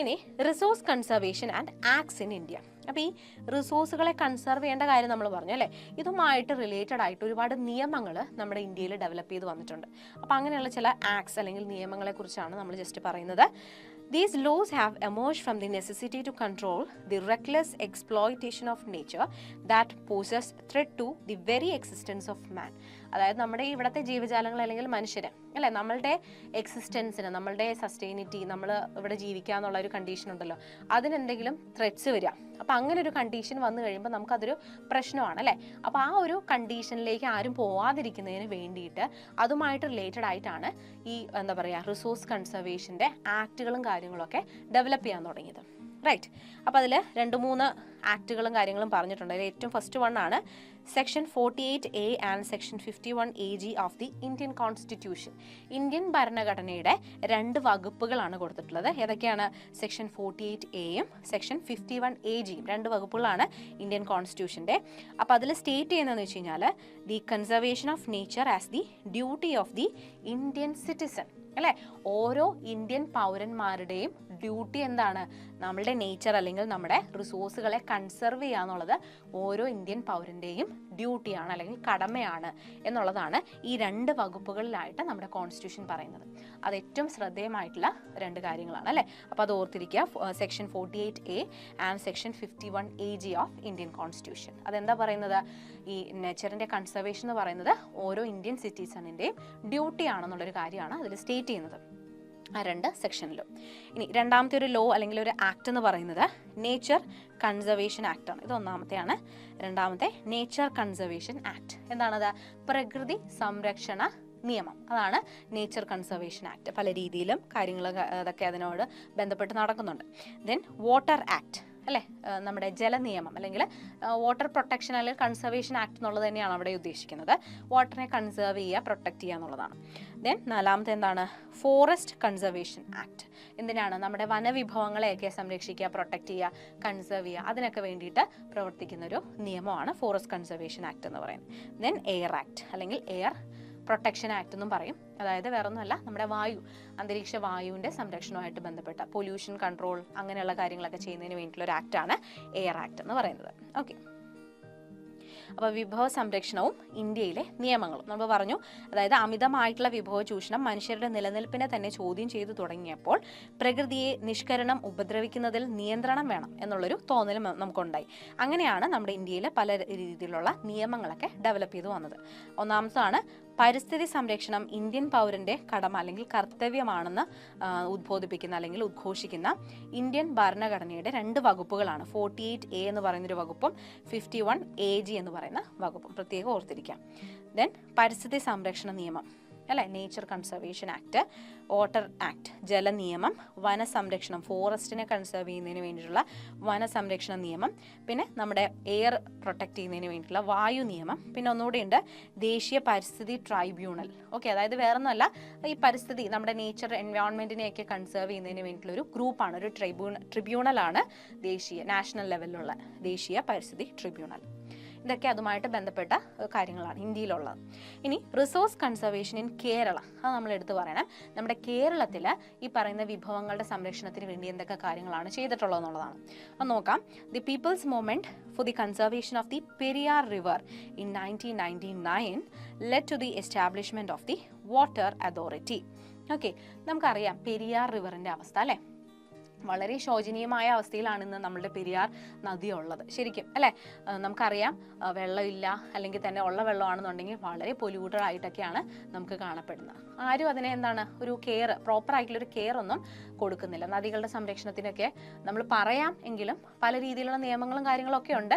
ഇനി resource conservation and acts in India. അപ്പോൾ ഈ റിസോഴ്സുകളെ കൺസർവ് ചെയ്യേണ്ട കാര്യം നമ്മൾ പറഞ്ഞു അല്ലേ, ഇതുമായിട്ട് റിലേറ്റഡ് ആയിട്ട് ഒരുപാട് നിയമങ്ങൾ നമ്മുടെ ഇന്ത്യയിൽ ഡെവലപ്പ് ചെയ്ത് വന്നിട്ടുണ്ട്. അപ്പോൾ അങ്ങനെയുള്ള ചില ആക്ട്സ് അല്ലെങ്കിൽ നിയമങ്ങളെ കുറിച്ചാണ് നമ്മൾ ജസ്റ്റ് പറയുന്നത്. These laws have emerged from the necessity to control the reckless exploitation of nature that poses threat to the very existence of man. അതായത് നമ്മുടെ ഇവിടുത്തെ ജീവജാലങ്ങൾ അല്ലെങ്കിൽ മനുഷ്യര് അല്ലെ, നമ്മളുടെ എക്സിസ്റ്റൻസിന്, നമ്മളുടെ സസ്റ്റൈനിറ്റി, നമ്മൾ ഇവിടെ ജീവിക്കുക എന്നുള്ള ഒരു കണ്ടീഷൻ ഉണ്ടല്ലോ, അതിനെന്തെങ്കിലും ത്രെറ്റ്സ് വരിക. അപ്പം അങ്ങനെ ഒരു കണ്ടീഷൻ വന്നു കഴിയുമ്പോൾ നമുക്കതൊരു പ്രശ്നമാണ് അല്ലേ. അപ്പോൾ ആ ഒരു കണ്ടീഷനിലേക്ക് ആരും പോവാതിരിക്കുന്നതിന് വേണ്ടിയിട്ട് അതുമായിട്ട് റിലേറ്റഡ് ആയിട്ടാണ് ഈ എന്താ പറയുക റിസോഴ്സ് കൺസർവേഷൻ്റെ ആക്റ്റുകളും കാര്യങ്ങളൊക്കെ ഡെവലപ്പ് ചെയ്യാൻ തുടങ്ങിയത്. റൈറ്റ്. അപ്പോൾ അതിൽ 2-3 ആക്റ്റുകളും കാര്യങ്ങളും പറഞ്ഞിട്ടുണ്ട്. അതിൽ ഏറ്റവും ഫസ്റ്റ് വണ്ണാണ് section 48A and section 51AG of the Indian constitution. Indian ഭരണഘടനയുടെ 2 വകുപ്പുകളാണ് കൊടുത്തിട്ടുള്ളത്. ഏതൊക്കെയാണ്? സെക്ഷൻ 48Aയും സെക്ഷൻ 51AGയും 2 വകുപ്പുകളാണ് ഇന്ത്യൻ കോൺസ്റ്റിറ്റ്യൂഷൻ്റെ. അപ്പോൾ അതിൽ സ്റ്റേറ്റ് ചെയ്യുന്നതെന്ന് വെച്ച് കഴിഞ്ഞാൽ the conservation of nature as the duty of the Indian citizen അല്ലേ. ഓരോ ഇന്ത്യൻ പൗരന്മാരുടെയും ഡ്യൂട്ടി എന്താണ്? നമ്മളുടെ നേച്ചർ അല്ലെങ്കിൽ നമ്മുടെ റിസോഴ്സുകളെ കൺസർവ് ചെയ്യുക എന്നുള്ളത് ഓരോ ഇന്ത്യൻ പൗരൻ്റെയും ഡ്യൂട്ടിയാണ് അല്ലെങ്കിൽ കടമയാണ് എന്നുള്ളതാണ് ഈ 2 വകുപ്പുകളിലായിട്ട് നമ്മുടെ കോൺസ്റ്റിറ്റ്യൂഷൻ പറയുന്നത്. അത് ഏറ്റവും ശ്രദ്ധേയമായിട്ടുള്ള 2 കാര്യങ്ങളാണ് അല്ലേ. അപ്പോൾ അത് ഓർത്തിരിക്കുക. Section 48A and section 51AG of Indian constitution. അതെന്താ പറയുന്നത്? ഈ നേച്ചറിൻ്റെ കൺസർവേഷൻ എന്ന് പറയുന്നത് ഓരോ ഇന്ത്യൻ സിറ്റിസണിൻ്റെയും ഡ്യൂട്ടി ആണെന്നുള്ളൊരു കാര്യമാണ് അതിൽ സ്റ്റേറ്റ് ചെയ്യുന്നത്, ആ 2 സെക്ഷനിലും. ഇനി രണ്ടാമത്തെ ഒരു ലോ അല്ലെങ്കിൽ ഒരു ആക്ട് എന്ന് പറയുന്നത് നേച്ചർ കൺസർവേഷൻ ആക്ട് ആണ്. ഇത് ഒന്നാമത്തെയാണ്. രണ്ടാമത്തെ നേച്ചർ കൺസർവേഷൻ ആക്ട്. എന്താണത്? പ്രകൃതി സംരക്ഷണ നിയമം. അതാണ് നേച്ചർ കൺസർവേഷൻ ആക്ട്. പല രീതിയിലും കാര്യങ്ങൾ അതൊക്കെ അതിനോട് ബന്ധപ്പെട്ട് നടക്കുന്നുണ്ട്. ദെൻ വാട്ടർ ആക്ട് അല്ലേ, നമ്മുടെ ജലനിയമം അല്ലെങ്കിൽ വാട്ടർ പ്രൊട്ടക്ഷൻ അല്ലെങ്കിൽ കൺസർവേഷൻ ആക്ട് എന്നുള്ളത് തന്നെയാണ് അവിടെ ഉദ്ദേശിക്കുന്നത്. വാട്ടറിനെ കൺസേർവ് ചെയ്യുക, പ്രൊട്ടക്ട് ചെയ്യുക എന്നുള്ളതാണ്. ദെൻ നാലാമത്തെ എന്താണ്? Forest conservation act. എന്തിനാണ്? നമ്മുടെ വനവിഭവങ്ങളെയൊക്കെ സംരക്ഷിക്കുക, പ്രൊട്ടക്ട് ചെയ്യുക, കൺസേർവ് ചെയ്യുക, അതിനൊക്കെ വേണ്ടിയിട്ട് പ്രവർത്തിക്കുന്ന ഒരു നിയമമാണ് ഫോറസ്റ്റ് കൺസർവേഷൻ ആക്ട് എന്ന് പറയുന്നത്. ദെൻ എയർ ആക്ട് അല്ലെങ്കിൽ എയർ പ്രൊട്ടക്ഷൻ ആക്ട് എന്നും പറയും. അതായത് വേറൊന്നുമല്ല, നമ്മുടെ അന്തരീക്ഷ വായുവിൻ്റെ സംരക്ഷണവുമായിട്ട് ബന്ധപ്പെട്ട പൊല്യൂഷൻ കൺട്രോൾ അങ്ങനെയുള്ള കാര്യങ്ങളൊക്കെ ചെയ്യുന്നതിന് വേണ്ടിയിട്ടുള്ള ഒരു ആക്റ്റാണ് എയർ ആക്ട് എന്ന് പറയുന്നത്. ഓക്കെ. അപ്പോൾ വിഭവ സംരക്ഷണവും ഇന്ത്യയിലെ നിയമങ്ങളും നമ്മൾ പറഞ്ഞു. അതായത് അമിതമായിട്ടുള്ള വിഭവ ചൂഷണം മനുഷ്യരുടെ നിലനിൽപ്പിനെ തന്നെ ചോദ്യം ചെയ്തു തുടങ്ങിയപ്പോൾ പ്രകൃതിയെ നിഷ്കരണം ഉപദ്രവിക്കുന്നതിൽ നിയന്ത്രണം വേണം എന്നുള്ളൊരു തോന്നൽ നമുക്കുണ്ടായി. അങ്ങനെയാണ് നമ്മുടെ ഇന്ത്യയിൽ പല രീതിയിലുള്ള നിയമങ്ങളൊക്കെ ഡെവലപ്പ് ചെയ്തു വന്നത്. ഒന്നാമതാണ് പരിസ്ഥിതി സംരക്ഷണം ഇന്ത്യൻ പൗരന്റെ കടമ അല്ലെങ്കിൽ കർത്തവ്യമാണെന്ന് ഉദ്ബോധിപ്പിക്കുന്ന അല്ലെങ്കിൽ ഉദ്ഘോഷിക്കുന്ന ഇന്ത്യൻ ഭരണഘടനയുടെ 2 വകുപ്പുകളാണ്. 48A എന്ന് പറയുന്നൊരു വകുപ്പും 51AG എന്ന് പറയുന്ന വകുപ്പും പ്രത്യേകം ഓർത്തിരിക്കാം. ദെൻ പരിസ്ഥിതി സംരക്ഷണ നിയമം അല്ലേ, nature conservation act, water act ജലനിയമം, വനസംരക്ഷണം ഫോറസ്റ്റിനെ കൺസർവ് ചെയ്യുന്നതിന് വേണ്ടിയിട്ടുള്ള വനസംരക്ഷണ നിയമം, പിന്നെ നമ്മുടെ എയർ പ്രൊട്ടക്ട് ചെയ്യുന്നതിന് വേണ്ടിയിട്ടുള്ള വായു നിയമം, പിന്നെ ഒന്നുകൂടി ഉണ്ട് ദേശീയ പരിസ്ഥിതി ട്രൈബ്യൂണൽ. ഓക്കെ, അതായത് വേറൊന്നുമല്ല, ഈ പരിസ്ഥിതി നമ്മുടെ നേച്ചർ എൻവയോൺമെൻറ്റിനെയൊക്കെ കൺസർവ് ചെയ്യുന്നതിന് വേണ്ടിയിട്ടുള്ള ഒരു ഗ്രൂപ്പാണ്, ഒരു ട്രിബ്യൂണലാണ് നാഷണൽ ലെവലിലുള്ള ദേശീയ പരിസ്ഥിതി ട്രിബ്യൂണൽ. ഇതൊക്കെ അതുമായിട്ട് ബന്ധപ്പെട്ട കാര്യങ്ങളാണ് ഇന്ത്യയിലുള്ളത്. ഇനി റിസോഴ്സ് കൺസർവേഷൻ ഇൻ കേരള, അത് നമ്മൾ എടുത്തു പറയണം. നമ്മുടെ കേരളത്തിൽ ഈ പറയുന്ന വിഭവങ്ങളുടെ സംരക്ഷണത്തിന് വേണ്ടി എന്തൊക്കെ കാര്യങ്ങളാണ് ചെയ്തിട്ടുള്ളത് എന്നുള്ളതാണ്. അത് നോക്കാം. The people's movement for the conservation of the Periyar River in 1999 led to the establishment of the Water Authority. Okay, നമുക്കറിയാം പെരിയാർ റിവറിൻ്റെ അവസ്ഥ അല്ലേ, വളരെ ശോചനീയമായ അവസ്ഥയിലാണ് ഇന്ന് നമ്മളുടെ പെരിയാർ നദി ഉള്ളത്. ശരിക്കും അല്ലേ, നമുക്കറിയാം വെള്ളമില്ല, അല്ലെങ്കിൽ തന്നെ ഉള്ള വെള്ളമാണെന്നുണ്ടെങ്കിൽ വളരെ പൊല്യൂട്ടഡ് ആയിട്ടൊക്കെയാണ് നമുക്ക് കാണപ്പെടുന്നത്. ആരും അതിനെ എന്താണ് ഒരു പ്രോപ്പർ ആയിട്ടുള്ളൊരു കെയർ ഒന്നും കൊടുക്കുന്നില്ല. നദികളുടെ സംരക്ഷണത്തിനൊക്കെ നമ്മൾ പറയാം എങ്കിലും പല രീതിയിലുള്ള നിയമങ്ങളും കാര്യങ്ങളൊക്കെ ഉണ്ട്.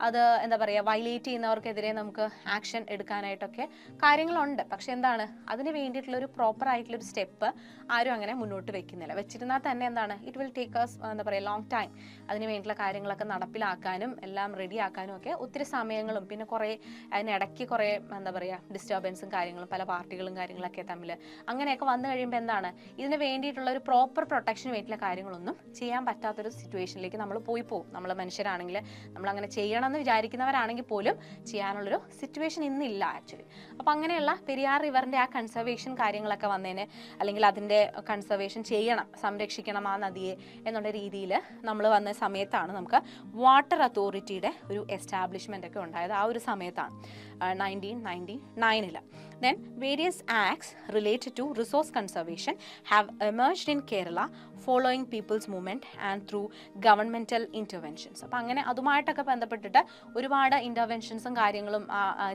അത് എന്താ പറയുക, വയലേറ്റ് ചെയ്യുന്നവർക്കെതിരെ നമുക്ക് ആക്ഷൻ എടുക്കാനായിട്ടൊക്കെ കാര്യങ്ങളുണ്ട്. പക്ഷെ എന്താണ്, അതിന് വേണ്ടിയിട്ടുള്ളൊരു പ്രോപ്പർ ആയിട്ടുള്ളൊരു സ്റ്റെപ്പ് ആരും അങ്ങനെ മുന്നോട്ട് വെക്കുന്നില്ല. വെച്ചിരുന്നാൽ തന്നെ എന്താണ്, ഇറ്റ് വിൽ ടേക്ക് us എന്താ പറയുക ലോങ് ടൈം. അതിന് വേണ്ടിയിട്ടുള്ള കാര്യങ്ങളൊക്കെ നടപ്പിലാക്കാനും എല്ലാം റെഡിയാക്കാനും ഒക്കെ ഒത്തിരി സമയങ്ങളും പിന്നെ കുറേ അതിനിടയ്ക്ക് കുറേ എന്താ പറയുക ഡിസ്റ്റർബൻസും കാര്യങ്ങളും പല പാർട്ടികളും കാര്യങ്ങളൊക്കെ തമ്മിൽ അങ്ങനെയൊക്കെ വന്നു കഴിയുമ്പോൾ എന്താണ്, ഇതിന് വേണ്ടിയിട്ടുള്ള ഒരു പ്രോപ്പർ പ്രൊട്ടക്ഷന് വേണ്ടിയിട്ടുള്ള കാര്യങ്ങളൊന്നും ചെയ്യാൻ പറ്റാത്തൊരു സിറ്റുവേഷനിലേക്ക് നമ്മൾ പോകും. നമ്മൾ മനുഷ്യരാണെങ്കിൽ നമ്മൾ അങ്ങനെ ചെയ്യണം ചെയ്യാമെന്ന് വിചാരിക്കുന്നവരാണെങ്കിൽ പോലും ചെയ്യാനുള്ളൊരു സിറ്റുവേഷൻ ഇന്നില്ല ആക്ച്വലി. അപ്പോൾ അങ്ങനെയുള്ള പെരിയാർ റിവറിൻ്റെ ആ കൺസർവേഷൻ കാര്യങ്ങളൊക്കെ വന്നതിന്, അല്ലെങ്കിൽ അതിൻ്റെ കൺസർവേഷൻ ചെയ്യണം, സംരക്ഷിക്കണം ആ നദിയെ എന്നുള്ള രീതിയിൽ നമ്മൾ വന്ന സമയത്താണ് നമുക്ക് വാട്ടർ അതോറിറ്റിയുടെ ഒരു എസ്റ്റാബ്ലിഷ്മെൻ്റ് ഒക്കെ ഉണ്ടായത്. ആ ഒരു സമയത്താണ് 1999. Then various acts related to resource conservation have emerged in Kerala following people's movement and through governmental interventions. അപ്പോൾ അങ്ങനെ അതുമായിട്ടൊക്കെ ബന്ധപ്പെട്ടിട്ട് ഒരുപാട് ഇൻ്റർവെൻഷൻസും കാര്യങ്ങളും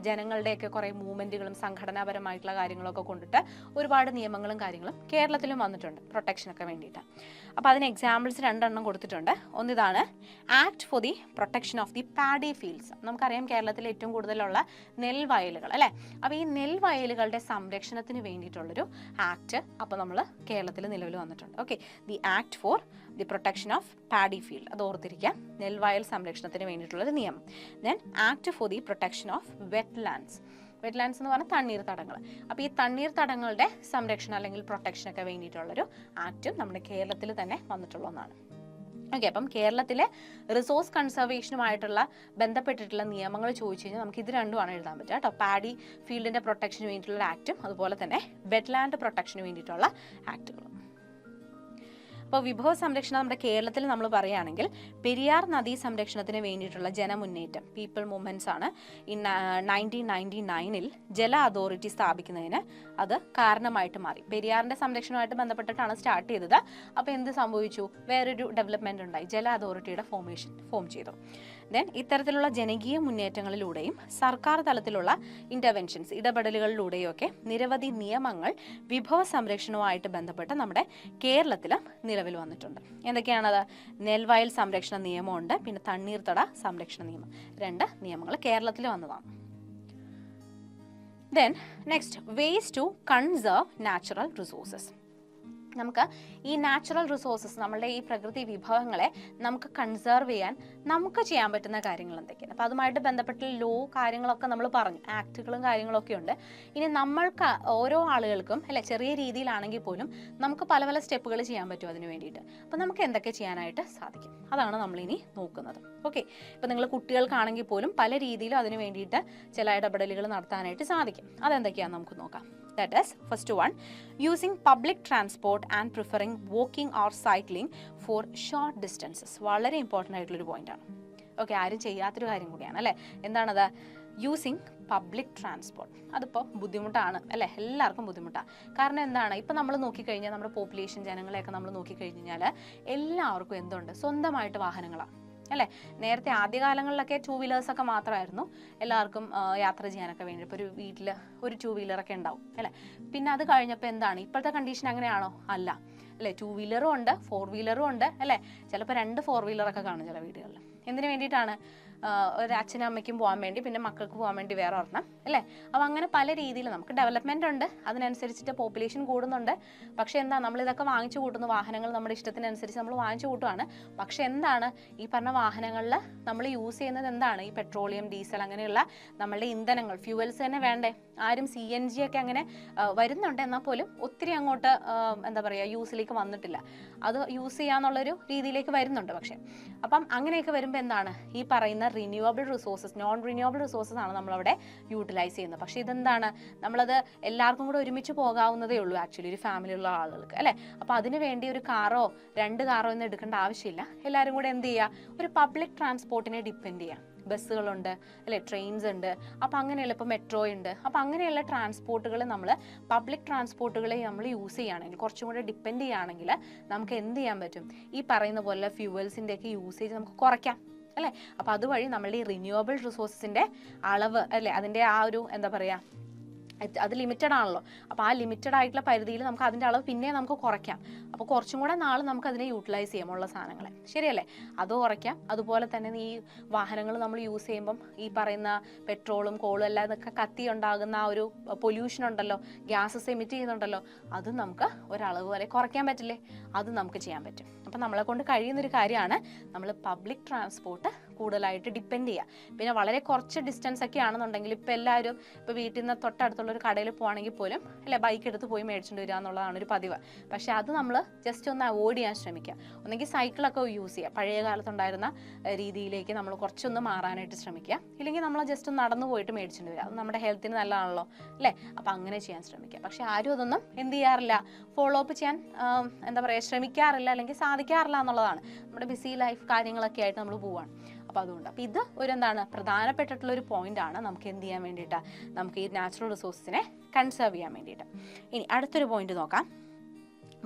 ജനങ്ങളുടെയൊക്കെ കുറേ മൂവ്മെൻറ്റുകളും സംഘടനാപരമായിട്ടുള്ള കാര്യങ്ങളൊക്കെ കൊണ്ടിട്ട് ഒരുപാട് നിയമങ്ങളും കാര്യങ്ങളും കേരളത്തിലും വന്നിട്ടുണ്ട് പ്രൊട്ടക്ഷനൊക്കെ വേണ്ടിയിട്ട്. അപ്പോൾ അതിന് എക്സാമ്പിൾസ് 2 എണ്ണം കൊടുത്തിട്ടുണ്ട്. ഒന്നിതാണ് act for the protection of the paddy fields. നമുക്കറിയാം കേരളത്തിൽ ഏറ്റവും കൂടുതലുള്ള നെൽവയലുകൾ അല്ലേ. അപ്പോൾ ഈ നെൽവയലുകളുടെ സംരക്ഷണത്തിന് വേണ്ടിയിട്ടുള്ളൊരു ആക്ട് അപ്പോൾ നമ്മൾ കേരളത്തിൽ നിലവിൽ വന്നിട്ടുണ്ട്. Okay, the act for the protection of paddy field, അത് ഓർത്തിരിക്കാം, നെൽവയൽ സംരക്ഷണത്തിന് വേണ്ടിയിട്ടുള്ളൊരു നിയമം. Then act for the protection of wetlands. Wetlands എന്ന് പറഞ്ഞാൽ തണ്ണീർത്തടങ്ങൾ. അപ്പോൾ ഈ തണ്ണീർത്തടങ്ങളുടെ സംരക്ഷണം അല്ലെങ്കിൽ പ്രൊട്ടക്ഷനൊക്കെ വേണ്ടിയിട്ടുള്ളൊരു ആക്റ്റും നമ്മുടെ കേരളത്തിൽ തന്നെ വന്നിട്ടുള്ള ഒന്നാണ്. ഓക്കെ, അപ്പം കേരളത്തിലെ റിസോഴ്സ് കൺസർവേഷനുമായിട്ടുള്ള ബന്ധപ്പെട്ടിട്ടുള്ള നിയമങ്ങൾ ചോദിച്ചു കഴിഞ്ഞാൽ നമുക്ക് ഇത് രണ്ടുമാണ് എഴുതാൻ പറ്റുക കേട്ടോ. പാഡി ഫീൽഡിൻ്റെ പ്രൊട്ടക്ഷന് വേണ്ടിയിട്ടുള്ള ആക്റ്റും അതുപോലെ തന്നെ വെറ്റ്ലാൻഡ് പ്രൊട്ടക്ഷന് വേണ്ടിയിട്ടുള്ള ആക്റ്റുകളും. അപ്പോൾ വിഭവ സംരക്ഷണം നമ്മുടെ കേരളത്തിൽ നമ്മൾ പറയുകയാണെങ്കിൽ പെരിയാർ നദീ സംരക്ഷണത്തിന് വേണ്ടിയിട്ടുള്ള ജനമുന്നേറ്റം, പീപ്പിൾ മൂവ്മെൻറ്റ്സ് ആണ് 1999 ജല അതോറിറ്റി സ്ഥാപിക്കുന്നതിന് അത് കാരണമായിട്ട് മാറി. പെരിയാറിൻ്റെ സംരക്ഷണവുമായിട്ട് ബന്ധപ്പെട്ടിട്ടാണ് സ്റ്റാർട്ട് ചെയ്തത്. അപ്പോൾ എന്ത് സംഭവിച്ചു? വേറൊരു ഡെവലപ്മെൻറ്റ് ഉണ്ടായി, ജല അതോറിറ്റിയുടെ ഫോം ചെയ്തു. ദെൻ ഇത്തരത്തിലുള്ള ജനകീയ മുന്നേറ്റങ്ങളിലൂടെയും സർക്കാർ തലത്തിലുള്ള ഇൻ്റർവെൻഷൻസ്, ഇടപെടലുകളിലൂടെയും ഒക്കെ നിരവധി നിയമങ്ങൾ വിഭവ സംരക്ഷണവുമായിട്ട് ബന്ധപ്പെട്ട് നമ്മുടെ കേരളത്തിൽ നിലവിൽ വന്നിട്ടുണ്ട്. എന്തൊക്കെയാണത്? നെൽവയൽ സംരക്ഷണ നിയമമുണ്ട്, പിന്നെ തണ്ണീർത്തട സംരക്ഷണ നിയമം. 2 നിയമങ്ങൾ കേരളത്തിൽ വന്നതാണ്. Then next, ways to conserve natural resources. നമുക്ക് ഈ നാച്ചുറൽ റിസോഴ്സസ്, നമ്മളുടെ ഈ പ്രകൃതി വിഭവങ്ങളെ നമുക്ക് കൺസേർവ് ചെയ്യാൻ നമുക്ക് ചെയ്യാൻ പറ്റുന്ന കാര്യങ്ങൾ എന്തൊക്കെയാണ്? അപ്പോൾ അതുമായിട്ട് ബന്ധപ്പെട്ട ലോ കാര്യങ്ങളൊക്കെ നമ്മൾ പറഞ്ഞു, ആക്റ്റുകളും കാര്യങ്ങളൊക്കെ ഉണ്ട്. ഇനി നമ്മൾക്ക് ഓരോ ആളുകൾക്കും അല്ലെ ചെറിയ രീതിയിലാണെങ്കിൽ പോലും നമുക്ക് പല പല സ്റ്റെപ്പുകൾ ചെയ്യാൻ പറ്റും അതിന് വേണ്ടിയിട്ട്. അപ്പോൾ നമുക്ക് എന്തൊക്കെ ചെയ്യാനായിട്ട് സാധിക്കും, അതാണ് നമ്മളിനി നോക്കുന്നത്. ഓക്കെ, ഇപ്പോൾ നിങ്ങൾ കുട്ടികൾക്കാണെങ്കിൽ പോലും പല രീതിയിലും അതിന് വേണ്ടിയിട്ട് ചില ഇടപെടലുകൾ നടത്താനായിട്ട് സാധിക്കും. അതെന്തൊക്കെയാണെന്ന് നമുക്ക് നോക്കാം. That is, first one, using public transport and preferring walking or cycling for short distances. വളരെ ഇമ്പോർട്ടൻ്റ് ആയിട്ടുള്ളൊരു പോയിന്റാണ്. ഓക്കെ, ആരും ചെയ്യാത്തൊരു കാര്യം കൂടിയാണ് അല്ലേ. എന്താണത്? Using public transport. അതിപ്പോൾ ബുദ്ധിമുട്ടാണ് അല്ലേ, എല്ലാവർക്കും ബുദ്ധിമുട്ടാണ്. കാരണം എന്താണ്, ഇപ്പോൾ നമ്മൾ നോക്കിക്കഴിഞ്ഞാൽ നമ്മുടെ പോപ്പുലേഷൻ ജനങ്ങളെയൊക്കെ നമ്മൾ നോക്കിക്കഴിഞ്ഞാൽ എല്ലാവർക്കും എന്തുണ്ട്? സ്വന്തമായിട്ട് വാഹനങ്ങളാണ് അല്ലേ. നേരത്തെ ആദ്യകാലങ്ങളിലൊക്കെ 2 വീലേഴ്സൊക്കെ മാത്രമായിരുന്നു എല്ലാവർക്കും യാത്ര ചെയ്യാനൊക്കെ വേണ്ടി. ഇപ്പോൾ ഒരു വീട്ടിൽ ഒരു 2 വീലറൊക്കെ ഉണ്ടാവും അല്ലേ. പിന്നെ അത് കഴിഞ്ഞപ്പോൾ എന്താണ്, ഇപ്പോഴത്തെ കണ്ടീഷൻ അങ്ങനെയാണോ? അല്ല അല്ലേ. 2 വീലറും ഉണ്ട്, 4 വീലറും ഉണ്ട് അല്ലേ. ചിലപ്പോൾ 2 4 വീലറൊക്കെ കാണും ചില വീടുകളിൽ. എന്തിനു വേണ്ടിയിട്ടാണ്? ഒരു അച്ഛനും അമ്മയ്ക്കും പോകാൻ വേണ്ടി, പിന്നെ മക്കൾക്ക് പോകാൻ വേണ്ടി വേറെ ഒരെണ്ണം അല്ലേ. അപ്പോൾ അങ്ങനെ പല രീതിയിൽ നമുക്ക് ഡെവലപ്മെൻ്റ് ഉണ്ട്, അതിനനുസരിച്ചിട്ട് പോപ്പുലേഷൻ കൂടുന്നുണ്ട്. പക്ഷേ എന്താ, നമ്മളിതൊക്കെ വാങ്ങിച്ചു കൂട്ടുന്നു, വാഹനങ്ങൾ നമ്മുടെ ഇഷ്ടത്തിനനുസരിച്ച് നമ്മൾ വാങ്ങിച്ചു കൂട്ടുകയാണ്. പക്ഷേ എന്താണ്, ഈ പറഞ്ഞ വാഹനങ്ങളിൽ നമ്മൾ യൂസ് ചെയ്യുന്നത് എന്താണ്? ഈ പെട്രോളിയം, ഡീസൽ അങ്ങനെയുള്ള നമ്മളുടെ ഇന്ധനങ്ങൾ, ഫ്യൂവൽസ് തന്നെ വേണ്ടേ. ആരും CNG ഒക്കെ അങ്ങനെ വരുന്നുണ്ട്, എന്നാൽ പോലും ഒത്തിരി അങ്ങോട്ട് എന്താ പറയുക യൂസിലേക്ക് വന്നിട്ടില്ല. അത് യൂസ് ചെയ്യാന്നുള്ളൊരു രീതിയിലേക്ക് വരുന്നുണ്ട്. പക്ഷേ അപ്പം അങ്ങനെയൊക്കെ വരുമ്പോൾ എന്താണ്, ഈ പറയുന്ന renewable resources, non renewable resources ആണ് നമ്മളവിടെ യൂട്ടിലൈസ് ചെയ്യുന്നത്. പക്ഷേ ഇതെന്താണ്, നമ്മളത് എല്ലാവർക്കും കൂടെ ഒരുമിച്ച് പോകാവുന്നതേ ഉള്ളൂ ആക്ച്വലി, ഒരു ഫാമിലിയുള്ള ആളുകൾക്ക് അല്ലേ. അപ്പോൾ അതിന് വേണ്ടി ഒരു കാറോ 2 കാറോ ഒന്നും എടുക്കേണ്ട ആവശ്യമില്ല. എല്ലാവരും കൂടെ എന്ത് ചെയ്യുക, ഒരു പബ്ലിക് ട്രാൻസ്പോർട്ടിനെ ഡിപ്പെൻഡ് ചെയ്യുക. ബസ്സുകളുണ്ട് അല്ലേ, ട്രെയിൻസ് ഉണ്ട്. അപ്പോൾ അങ്ങനെയുള്ള ഇപ്പോൾ മെട്രോ ഉണ്ട്. അപ്പോൾ അങ്ങനെയുള്ള ട്രാൻസ്പോർട്ടുകൾ, നമ്മൾ പബ്ലിക് ട്രാൻസ്പോർട്ടുകളെ നമ്മൾ യൂസ് ചെയ്യുകയാണെങ്കിൽ, കുറച്ചും കൂടെ ഡിപ്പെൻഡ് ചെയ്യുകയാണെങ്കിൽ നമുക്ക് എന്ത് ചെയ്യാൻ പറ്റും, ഈ പറയുന്ന പോലെ ഫ്യൂവൽസിൻ്റെയൊക്കെ യൂസേജ് നമുക്ക് കുറയ്ക്കാം അല്ലേ. അപ്പോൾ അതുവഴി നമ്മളുടെ ഈ റിന്യൂവബിൾ റിസോഴ്സസിൻ്റെ അളവ് അല്ലേ, അതിൻ്റെ ആ ഒരു എന്താ പറയുക, അത് ലിമിറ്റഡ് ആണല്ലോ. അപ്പോൾ ആ ലിമിറ്റഡ് ആയിട്ടുള്ള പരിധിയിൽ നമുക്ക് അതിൻ്റെ അളവ് പിന്നെ നമുക്ക് കുറയ്ക്കാം. അപ്പോൾ കുറച്ചും കൂടെ നാൾ നമുക്ക് അതിനെ യൂട്ടിലൈസ് ചെയ്യാം ഉള്ള സാധനങ്ങളെ, ശരിയല്ലേ. അത് കുറയ്ക്കാം. അതുപോലെ തന്നെ ഈ വാഹനങ്ങൾ നമ്മൾ യൂസ് ചെയ്യുമ്പം ഈ പറയുന്ന പെട്രോളും കോളും എല്ലാം ഇതൊക്കെ കത്തി ഉണ്ടാകുന്ന ആ ഒരു പൊല്യൂഷൻ ഉണ്ടല്ലോ, ഗ്യാസസ് എമിറ്റ് ചെയ്യുന്നുണ്ടല്ലോ, അത് നമുക്ക് ഒരളവ് വരെ കുറയ്ക്കാൻ പറ്റില്ലേ. അത് നമുക്ക് ചെയ്യാൻ പറ്റും. അപ്പം നമ്മളെ കൊണ്ട് കഴിയുന്നൊരു കാര്യമാണ് നമ്മൾ പബ്ലിക് ട്രാൻസ്പോർട്ട് കൂടുതലായിട്ട് ഡിപ്പെൻഡ് ചെയ്യുക. പിന്നെ വളരെ കുറച്ച് ഡിസ്റ്റൻസ് ഒക്കെ ആണെന്നുണ്ടെങ്കിൽ ഇപ്പോൾ എല്ലാവരും ഇപ്പോൾ വീട്ടിൽ നിന്ന് തൊട്ടടുത്തുള്ള ഒരു കടയിൽ പോകുകയാണെങ്കിൽ പോലും അല്ലെ ബൈക്ക് എടുത്ത് പോയി മേടിച്ചുകൊണ്ട് വരിക എന്നുള്ളതാണ് ഒരു പതിവ്. പക്ഷേ അത് നമ്മൾ ജസ്റ്റ് ഒന്ന് അവോയ്ഡ് ചെയ്യാൻ ശ്രമിക്കുക. ഒന്നെങ്കിൽ സൈക്കിളൊക്കെ യൂസ് ചെയ്യുക, പഴയ കാലത്തുണ്ടായിരുന്ന രീതിയിലേക്ക് നമ്മൾ കുറച്ചൊന്ന് മാറാനായിട്ട് ശ്രമിക്കുക. ഇല്ലെങ്കിൽ നമ്മൾ ജസ്റ്റ് ഒന്ന് നടന്നു പോയിട്ട് മേടിച്ചുകൊണ്ട് വരിക. അത് നമ്മുടെ ഹെൽത്തിന് നല്ലതാണല്ലോ അല്ലേ? അപ്പം അങ്ങനെ ചെയ്യാൻ ശ്രമിക്കുക. പക്ഷേ ആരും അതൊന്നും എന്ത് ചെയ്യാറില്ല, ഫോളോ അപ്പ് ചെയ്യാൻ എന്താ പറയുക ശ്രമിക്കാറില്ല, അല്ലെങ്കിൽ സാധിക്കാറില്ല എന്നുള്ളതാണ്. നമ്മുടെ ബിസി ലൈഫ് കാര്യങ്ങളൊക്കെ ആയിട്ട് നമ്മൾ പോവാണ്. അപ്പോൾ അതുകൊണ്ട് അപ്പോൾ ഇത് ഒരു എന്താണ് പ്രധാനപ്പെട്ടിട്ടുള്ള ഒരു പോയിന്റ് ആണ് നമുക്ക് എന്ത് ചെയ്യാൻ വേണ്ടിയിട്ട്, നമുക്ക് ഈ നാച്ചുറൽ റിസോഴ്സിനെ കൺസേർവ് ചെയ്യാൻ വേണ്ടിയിട്ട്. ഇനി അടുത്തൊരു പോയിന്റ് നോക്കാം.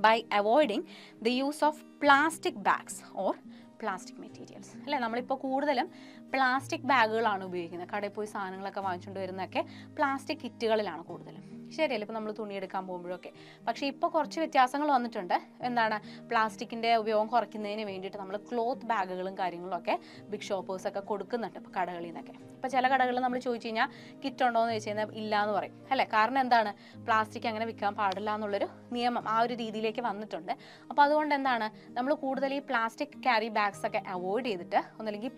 By avoiding the use of plastic bags or plastic materials അല്ലേ. നമ്മളിപ്പോൾ കൂടുതലും പ്ലാസ്റ്റിക് ബാഗുകളാണ് ഉപയോഗിക്കുന്നത്. കടയിൽ പോയി സാധനങ്ങളൊക്കെ വാങ്ങിച്ചുകൊണ്ട് വരുന്നതൊക്കെ പ്ലാസ്റ്റിക് കിറ്റുകളിലാണ് കൂടുതലും, ശരിയല്ലേ? ഇപ്പോൾ നമ്മൾ തുണിയെടുക്കാൻ പോകുമ്പോഴൊക്കെ. പക്ഷേ ഇപ്പോൾ കുറച്ച് വ്യത്യാസങ്ങൾ വന്നിട്ടുണ്ട്. എന്താണ്, പ്ലാസ്റ്റിക്കിൻ്റെ ഉപയോഗം കുറയ്ക്കുന്നതിന് വേണ്ടിയിട്ട് നമ്മൾ ക്ലോത്ത് ബാഗുകളും കാര്യങ്ങളും ഒക്കെ ബിഗ് ഷോപ്പേഴ്സൊക്കെ കൊടുക്കുന്നുണ്ട് ഇപ്പോൾ കടകളിൽ നിന്നൊക്കെ. ഇപ്പോൾ ചില കടകളിൽ നമ്മൾ ചോദിച്ചു കഴിഞ്ഞാൽ കിറ്റ് ഉണ്ടോ എന്ന് ചോദിച്ചു കഴിഞ്ഞാൽ ഇല്ല എന്ന് പറയും അല്ലേ. കാരണം എന്താണ്, പ്ലാസ്റ്റിക് അങ്ങനെ വിൽക്കാൻ പാടില്ല എന്നുള്ളൊരു നിയമം ആ ഒരു രീതിയിലേക്ക് വന്നിട്ടുണ്ട്. അപ്പോൾ അതുകൊണ്ട് എന്താണ്, നമ്മൾ കൂടുതൽ ഈ പ്ലാസ്റ്റിക് ക്യാരി ബാഗ്സ് ഒക്കെ അവോയ്ഡ് ചെയ്തിട്ട് ഒന്നല്ലെങ്കിൽ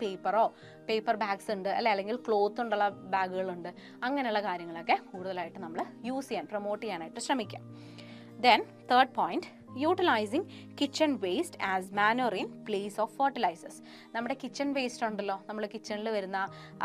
പേപ്പർ ബാഗ്സ് ഉണ്ട് അല്ലെ, അല്ലെങ്കിൽ ക്ലോത്ത് കൊണ്ടുള്ള ബാഗുകളുണ്ട്, അങ്ങനെയുള്ള കാര്യങ്ങളൊക്കെ കൂടുതലായിട്ട് നമ്മൾ പ്രൊമോട്ട് ചെയ്യാനായിട്ട് ശ്രമിക്കാം. Then third point, utilising kitchen waste as manure in place of fertilisers. നമ്മുടെ കിച്ചൺ വേസ്റ്റ് ഉണ്ടല്ലോ, നമ്മൾ കിച്ചണിൽ വരുന്ന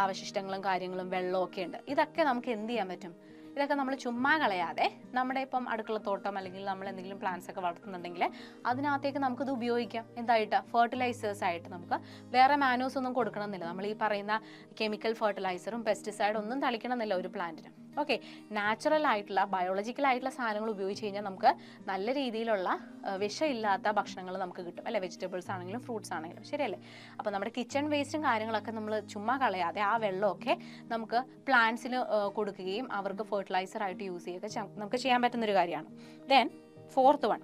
അവശിഷ്ടങ്ങളും കാര്യങ്ങളും വെള്ളവും ഒക്കെ ഉണ്ട്. ഇതൊക്കെ നമുക്ക് എന്ത് ചെയ്യാൻ പറ്റും, ഇതൊക്കെ നമ്മൾ ചുമ്മാ കളയാതെ നമ്മുടെ ഇപ്പം അടുക്കളത്തോട്ടം അല്ലെങ്കിൽ നമ്മൾ എന്തെങ്കിലും പ്ലാന്റ്സ് ഒക്കെ വളർത്തുന്നുണ്ടെങ്കിൽ അതിനകത്തേക്ക് നമുക്കിത് ഉപയോഗിക്കാം. എന്തായിട്ട്, ഫെർട്ടിലൈസേഴ്സ് ആയിട്ട്. നമുക്ക് വേറെ മാനൂസ് ഒന്നും കൊടുക്കണമെന്നില്ല. നമ്മൾ ഈ പറയുന്ന കെമിക്കൽ ഫെർട്ടിലൈസറും പെസ്റ്റിസൈഡും ഒന്നും തളിക്കണമെന്നില്ല ഒരു പ്ലാന്റിന്. ഓക്കെ, നാച്ചുറൽ ആയിട്ടുള്ള ബയോളജിക്കൽ ആയിട്ടുള്ള സാധനങ്ങൾ ഉപയോഗിച്ച് കഴിഞ്ഞാൽ നമുക്ക് നല്ല രീതിയിലുള്ള വിഷമില്ലാത്ത ഭക്ഷണങ്ങൾ നമുക്ക് കിട്ടും അല്ലെ. വെജിറ്റബിൾസ് ആണെങ്കിലും ഫ്രൂട്ട്സ് ആണെങ്കിലും, ശരിയല്ലേ? അപ്പോൾ നമ്മുടെ കിച്ചൺ വേസ്റ്റും കാര്യങ്ങളൊക്കെ നമ്മൾ ചുമ്മാ കളയാതെ ആ വെള്ളമൊക്കെ നമുക്ക് പ്ലാന്റ്സിന് കൊടുക്കുകയും അവർക്ക് ഫെർട്ടിലൈസർ ആയിട്ട് യൂസ് ചെയ്യുകയൊക്കെ നമുക്ക് ചെയ്യാൻ പറ്റുന്നൊരു കാര്യമാണ്. Then fourth one,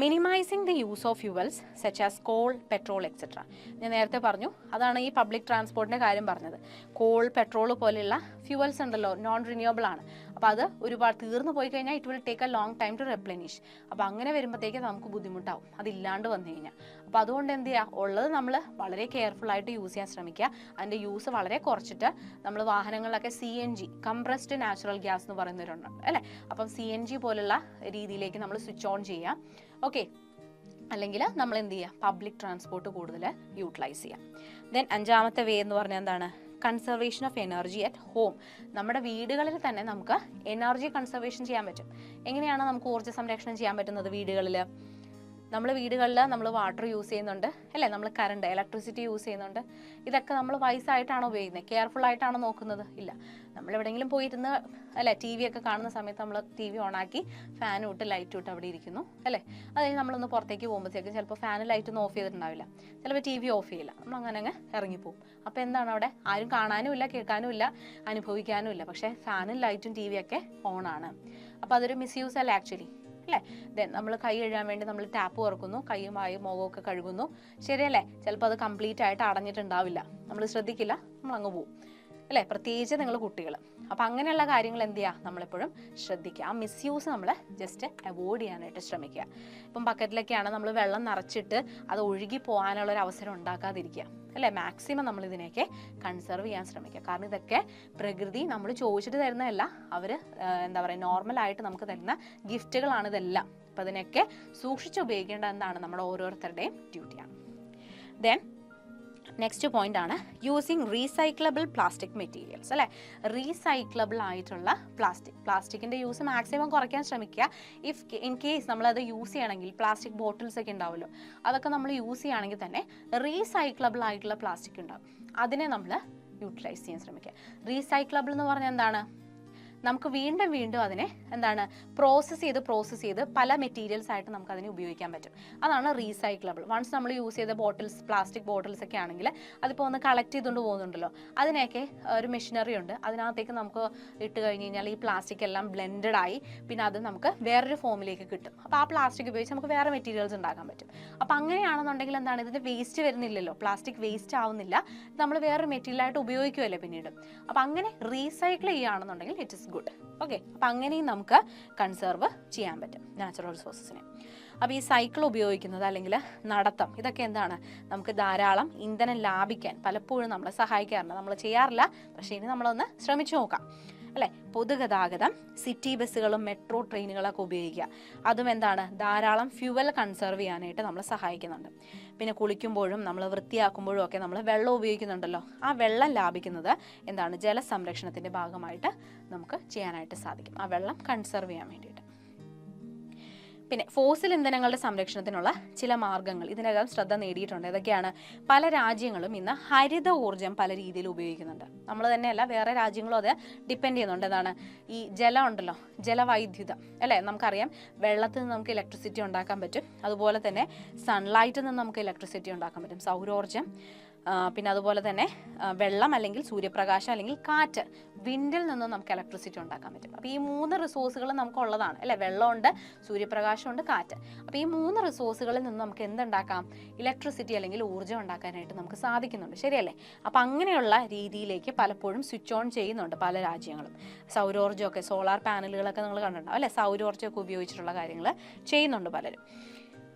minimising the use of fuels such as coal, petrol etcetera. ഞാൻ നേരത്തെ പറഞ്ഞു, അതാണ് ഈ പബ്ലിക് ട്രാൻസ്പോർട്ടിൻ്റെ കാര്യം പറഞ്ഞത്. കോൾ, പെട്രോൾ പോലെയുള്ള ഫ്യൂവൽസ് ഉണ്ടല്ലോ, നോൺ റിന്യൂവബിൾ ആണ്. അപ്പോൾ അത് ഒരുപാട് തീർന്നു പോയി കഴിഞ്ഞാൽ it will take a long time to replenish. അപ്പോൾ അങ്ങനെ വരുമ്പോഴത്തേക്ക് നമുക്ക് ബുദ്ധിമുട്ടാവും അതില്ലാണ്ട് വന്നു കഴിഞ്ഞാൽ. അപ്പോൾ അതുകൊണ്ട് എന്ത് ചെയ്യുക, ഉള്ളത് നമ്മൾ വളരെ കെയർഫുള്ളായിട്ട് യൂസ് ചെയ്യാൻ ശ്രമിക്കുക. അതിൻ്റെ യൂസ് വളരെ കുറച്ചിട്ട് നമ്മൾ വാഹനങ്ങളിലൊക്കെ CNG, കംപ്രസ്ഡ് നാച്ചുറൽ ഗ്യാസ് എന്ന് പറയുന്നവരുണ്ട് അല്ലേ. അപ്പം CNG പോലുള്ള രീതിയിലേക്ക് നമ്മൾ സ്വിച്ച് ഓൺ ചെയ്യുക. ഓക്കെ, അല്ലെങ്കിൽ നമ്മൾ എന്ത് ചെയ്യുക, പബ്ലിക് ട്രാൻസ്പോർട്ട് കൂടുതൽ യൂട്ടിലൈസ് ചെയ്യാം. ദെൻ അഞ്ചാമത്തെ വേ എന്ന് പറഞ്ഞാൽ എന്താണ്, conservation of energy at home. നമ്മുടെ വീടുകളിൽ തന്നെ നമുക്ക് എനർജി കൺസർവേഷൻ ചെയ്യാൻ പറ്റും. എങ്ങനെയാണ് നമുക്ക് ഊർജ്ജ സംരക്ഷണം ചെയ്യാൻ പറ്റുന്നത് വീടുകളിൽ? നമ്മൾ വാട്ടർ യൂസ് ചെയ്യുന്നുണ്ട് അല്ലേ, നമ്മൾ കറണ്ട്, ഇലക്ട്രിസിറ്റി യൂസ് ചെയ്യുന്നുണ്ട്. ഇതൊക്കെ നമ്മൾ വൈസായിട്ടാണോ ഉപയോഗിക്കുന്നത്, കെയർഫുൾ ആയിട്ടാണോ നോക്കുന്നത്? ഇല്ല. നമ്മൾ എവിടെയെങ്കിലും പോയിരുന്ന് അല്ലേ TV ഒക്കെ കാണുന്ന സമയത്ത് നമ്മൾ TV ഓണാക്കി ഫാൻ ഇട്ട് ലൈറ്റ് ഇട്ട് അവിടെ ഇരിക്കുന്നു അല്ലേ. അതായത് നമ്മളൊന്ന് പുറത്തേക്ക് പോകുമ്പോഴത്തേക്കും ചിലപ്പോൾ ഫാൻ ലൈറ്റ് ഒന്നും ഓഫ് ചെയ്തിട്ടുണ്ടാവില്ല, ചിലപ്പോൾ TV ഓഫ് ചെയ്യില്ല, നമ്മൾ അങ്ങനെ ഇറങ്ങിപ്പോവും. അപ്പോൾ എന്താണ്, അവിടെ ആരും കാണാനും ഇല്ല, കേൾക്കാനും ഇല്ല, അനുഭവിക്കാനും ഇല്ല. പക്ഷേ ഫാനും ലൈറ്റും TV ഒക്കെ ഓണാണ്. അപ്പോൾ അതൊരു മിസ്യൂസ് അല്ല ആക്ച്വലി അല്ലേ. ദെൻ നമ്മൾ കൈ കഴുകാൻ വേണ്ടി നമ്മൾ ടാപ്പ് തുറക്കുന്നു, കൈയും വായും മുഖമൊക്കെ കഴുകുന്നു, ശരിയല്ലേ? ചിലപ്പോൾ അത് കംപ്ലീറ്റ് ആയിട്ട് അടഞ്ഞിട്ടുണ്ടാവില്ല, നമ്മൾ ശ്രദ്ധിക്കില്ല, നമ്മൾ അങ്ങ് പോവും അല്ലേ. പ്രത്യേകിച്ച് നിങ്ങൾ കുട്ടികൾ. അപ്പോൾ അങ്ങനെയുള്ള കാര്യങ്ങൾ എന്ത് ചെയ്യുക, നമ്മളെപ്പോഴും ശ്രദ്ധിക്കുക. ആ മിസ്യൂസ് നമ്മൾ ജസ്റ്റ് അവോയ്ഡ് ചെയ്യാനായിട്ട് ശ്രമിക്കുക. ഇപ്പം ബക്കറ്റിലൊക്കെയാണ് നമ്മൾ വെള്ളം നിറച്ചിട്ട് അത് ഒഴുകി പോകാനുള്ളൊരു അവസരം ഉണ്ടാക്കാതിരിക്കുക അല്ലേ. മാക്സിമം നമ്മൾ ഇതിനെയൊക്കെ കൺസർവ് ചെയ്യാൻ ശ്രമിക്കുക. കാരണം ഇതൊക്കെ പ്രകൃതി നമ്മൾ ചോദിച്ചിട്ട് തരുന്നതല്ല, അവർ എന്താ പറയുക നോർമലായിട്ട് നമുക്ക് തരുന്ന ഗിഫ്റ്റുകളാണ് ഇതെല്ലാം. അപ്പോൾ അതിനൊക്കെ സൂക്ഷിച്ച് ഉപയോഗിക്കേണ്ട എന്താണ് നമ്മുടെ ഓരോരുത്തരുടെയും ഡ്യൂട്ടിയാണ്. ദെൻ നെക്സ്റ്റ് പോയിന്റ് ആണ് യൂസിങ് റീസൈക്ലബിൾ പ്ലാസ്റ്റിക് മെറ്റീരിയൽസ് അല്ലേ. റീസൈക്ലബിൾ ആയിട്ടുള്ള പ്ലാസ്റ്റിക്കിൻ്റെ യൂസ് മാക്സിമം കുറയ്ക്കാൻ ശ്രമിക്കുക. ഇൻ കേസ് നമ്മളത് യൂസ് ചെയ്യണമെങ്കിൽ പ്ലാസ്റ്റിക് ബോട്ടിൽസ് ഒക്കെ ഉണ്ടാവുമല്ലോ, അതൊക്കെ നമ്മൾ യൂസ് ചെയ്യുകയാണെങ്കിൽ തന്നെ റീസൈക്ലബിൾ ആയിട്ടുള്ള പ്ലാസ്റ്റിക് ഉണ്ടാവും, അതിനെ നമ്മൾ യൂട്ടിലൈസ് ചെയ്യാൻ ശ്രമിക്കുക. റീസൈക്ലബിൾ എന്ന് പറഞ്ഞാൽ എന്താണ്, നമുക്ക് വീണ്ടും അതിനെ എന്താണ് പ്രോസസ്സ് ചെയ്ത് പല മെറ്റീരിയൽസ് ആയിട്ട് നമുക്ക് അതിനെ ഉപയോഗിക്കാൻ പറ്റും. അതാണ് റീസൈക്ലബിൾ. വൺസ് നമ്മൾ യൂസ് ചെയ്ത പ്ലാസ്റ്റിക് ബോട്ടിൽസ് ഒക്കെ ആണെങ്കിൽ അതിപ്പോൾ ഒന്ന് കളക്ട് ചെയ്തുകൊണ്ട് പോകുന്നുണ്ടല്ലോ, അതിനെയൊക്കെ ഒരു മെഷീനറി ഉണ്ട്, അതിനകത്തേക്ക് നമുക്ക് ഇട്ട് കഴിഞ്ഞ് കഴിഞ്ഞാൽ ഈ പ്ലാസ്റ്റിക് എല്ലാം ബ്ലെൻഡഡ് ആയി പിന്നെ അത് നമുക്ക് വേറൊരു ഫോമിലേക്ക് കിട്ടും. അപ്പോൾ ആ പ്ലാസ്റ്റിക് ഉപയോഗിച്ച് നമുക്ക് വേറെ മെറ്റീരിയൽസ് ഉണ്ടാക്കാൻ പറ്റും. അപ്പോൾ അങ്ങനെയാണെന്നുണ്ടെങ്കിൽ എന്താണ്, ഇതിൻ്റെ വേസ്റ്റ് വരുന്നില്ലല്ലോ, പ്ലാസ്റ്റിക് വേസ്റ്റ് ആവുന്നില്ല, നമ്മൾ വേറൊരു മെറ്റീരിയലായിട്ട് ഉപയോഗിക്കുമല്ലോ പിന്നീട്. അപ്പോൾ അങ്ങനെ റീസൈക്കിൾ ചെയ്യുകയാണെന്നുണ്ടെങ്കിൽ ഇറ്റ് ഇസ് ഗുഡ്. ഓക്കെ, അപ്പം അങ്ങനെയും നമുക്ക് കൺസർവ് ചെയ്യാൻ പറ്റും നാച്ചുറൽ റിസോഴ്സസിനെ. അപ്പോൾ ഈ സൈക്കിൾ ഉപയോഗിക്കുന്നത് അല്ലെങ്കിൽ നടത്തം ഇതൊക്കെ എന്താണ് നമുക്ക് ധാരാളം ഇന്ധനം ലാഭിക്കാൻ പലപ്പോഴും നമ്മളെ സഹായിക്കാറുണ്ട്. നമ്മൾ ചെയ്യാറില്ല, പക്ഷേ ഇനി നമ്മളൊന്ന് ശ്രമിച്ചു നോക്കാം അല്ലേ. പൊതുഗതാഗതം, സിറ്റി ബസ്സുകളും മെട്രോ ട്രെയിനുകളൊക്കെ ഉപയോഗിക്കുക. അതും എന്താണ് ധാരാളം ഫ്യൂവൽ കൺസർവ് ചെയ്യാനായിട്ട് നമ്മളെ സഹായിക്കുന്നുണ്ട്. പിന്നെ കുളിക്കുമ്പോഴും നമ്മൾ വൃത്തിയാക്കുമ്പോഴും ഒക്കെ നമ്മൾ വെള്ളം ഉപയോഗിക്കുന്നുണ്ടല്ലോ, ആ വെള്ളം ലാഭിക്കുന്നത് എന്താണ് ജലസംരക്ഷണത്തിൻ്റെ ഭാഗമായിട്ട് നമുക്ക് ചെയ്യാനായിട്ട് സാധിക്കും, ആ വെള്ളം കൺസർവ് ചെയ്യാൻ വേണ്ടിയിട്ട്. പിന്നെ ഫോസിൽ ഇന്ധനങ്ങളുടെ സംരക്ഷണത്തിനുള്ള ചില മാർഗ്ഗങ്ങൾ ഇതിനകം ശ്രദ്ധ നേടിയിട്ടുണ്ട്. ഇതൊക്കെയാണ് പല രാജ്യങ്ങളും ഇന്ന് ഹരിത ഊർജ്ജം പല രീതിയിൽ ഉപയോഗിക്കുന്നുണ്ട്. നമ്മൾ തന്നെയല്ല വേറെ രാജ്യങ്ങളും അത് ഡിപ്പെൻഡ് ചെയ്യുന്നുണ്ട്. എന്താണ് ഈ ജലം ഉണ്ടല്ലോ, ജലവൈദ്യുതം അല്ലേ. നമുക്കറിയാം വെള്ളത്തിൽ നിന്ന് നമുക്ക് ഇലക്ട്രിസിറ്റി ഉണ്ടാക്കാൻ പറ്റും, അതുപോലെ തന്നെ സൺലൈറ്റിൽ നിന്ന് നമുക്ക് ഇലക്ട്രിസിറ്റി ഉണ്ടാക്കാൻ പറ്റും, സൗരോർജ്ജം. പിന്നെ അതുപോലെ തന്നെ വെള്ളം അല്ലെങ്കിൽ സൂര്യപ്രകാശം അല്ലെങ്കിൽ കാറ്റ്, വിൻഡിൽ നിന്നും നമുക്ക് ഇലക്ട്രിസിറ്റി ഉണ്ടാക്കാൻ പറ്റും. അപ്പോൾ ഈ 3 റിസോഴ്സുകൾ നമുക്ക് ഉള്ളതാണ് അല്ലേ. വെള്ളമുണ്ട്, സൂര്യപ്രകാശമുണ്ട്, കാറ്റ്. അപ്പോൾ ഈ 3 റിസോഴ്സുകളിൽ നിന്ന് നമുക്ക് എന്തുണ്ടാക്കാം, ഇലക്ട്രിസിറ്റി അല്ലെങ്കിൽ ഊർജ്ജം ഉണ്ടാക്കാനായിട്ട് നമുക്ക് സാധിക്കുന്നുണ്ട്, ശരിയല്ലേ. അപ്പോൾ അങ്ങനെയുള്ള രീതിയിലേക്ക് പലപ്പോഴും സ്വിച്ച് ഓൺ ചെയ്യുന്നുണ്ട് പല രാജ്യങ്ങളും. സൗരോർജ്ജമൊക്കെ, സോളാർ പാനലുകളൊക്കെ നിങ്ങൾ കണ്ടിട്ടുണ്ടാവും അല്ലേ, സൗരോർജ്ജമൊക്കെ ഉപയോഗിച്ചിട്ടുള്ള കാര്യങ്ങൾ ചെയ്യുന്നുണ്ട് പലരും.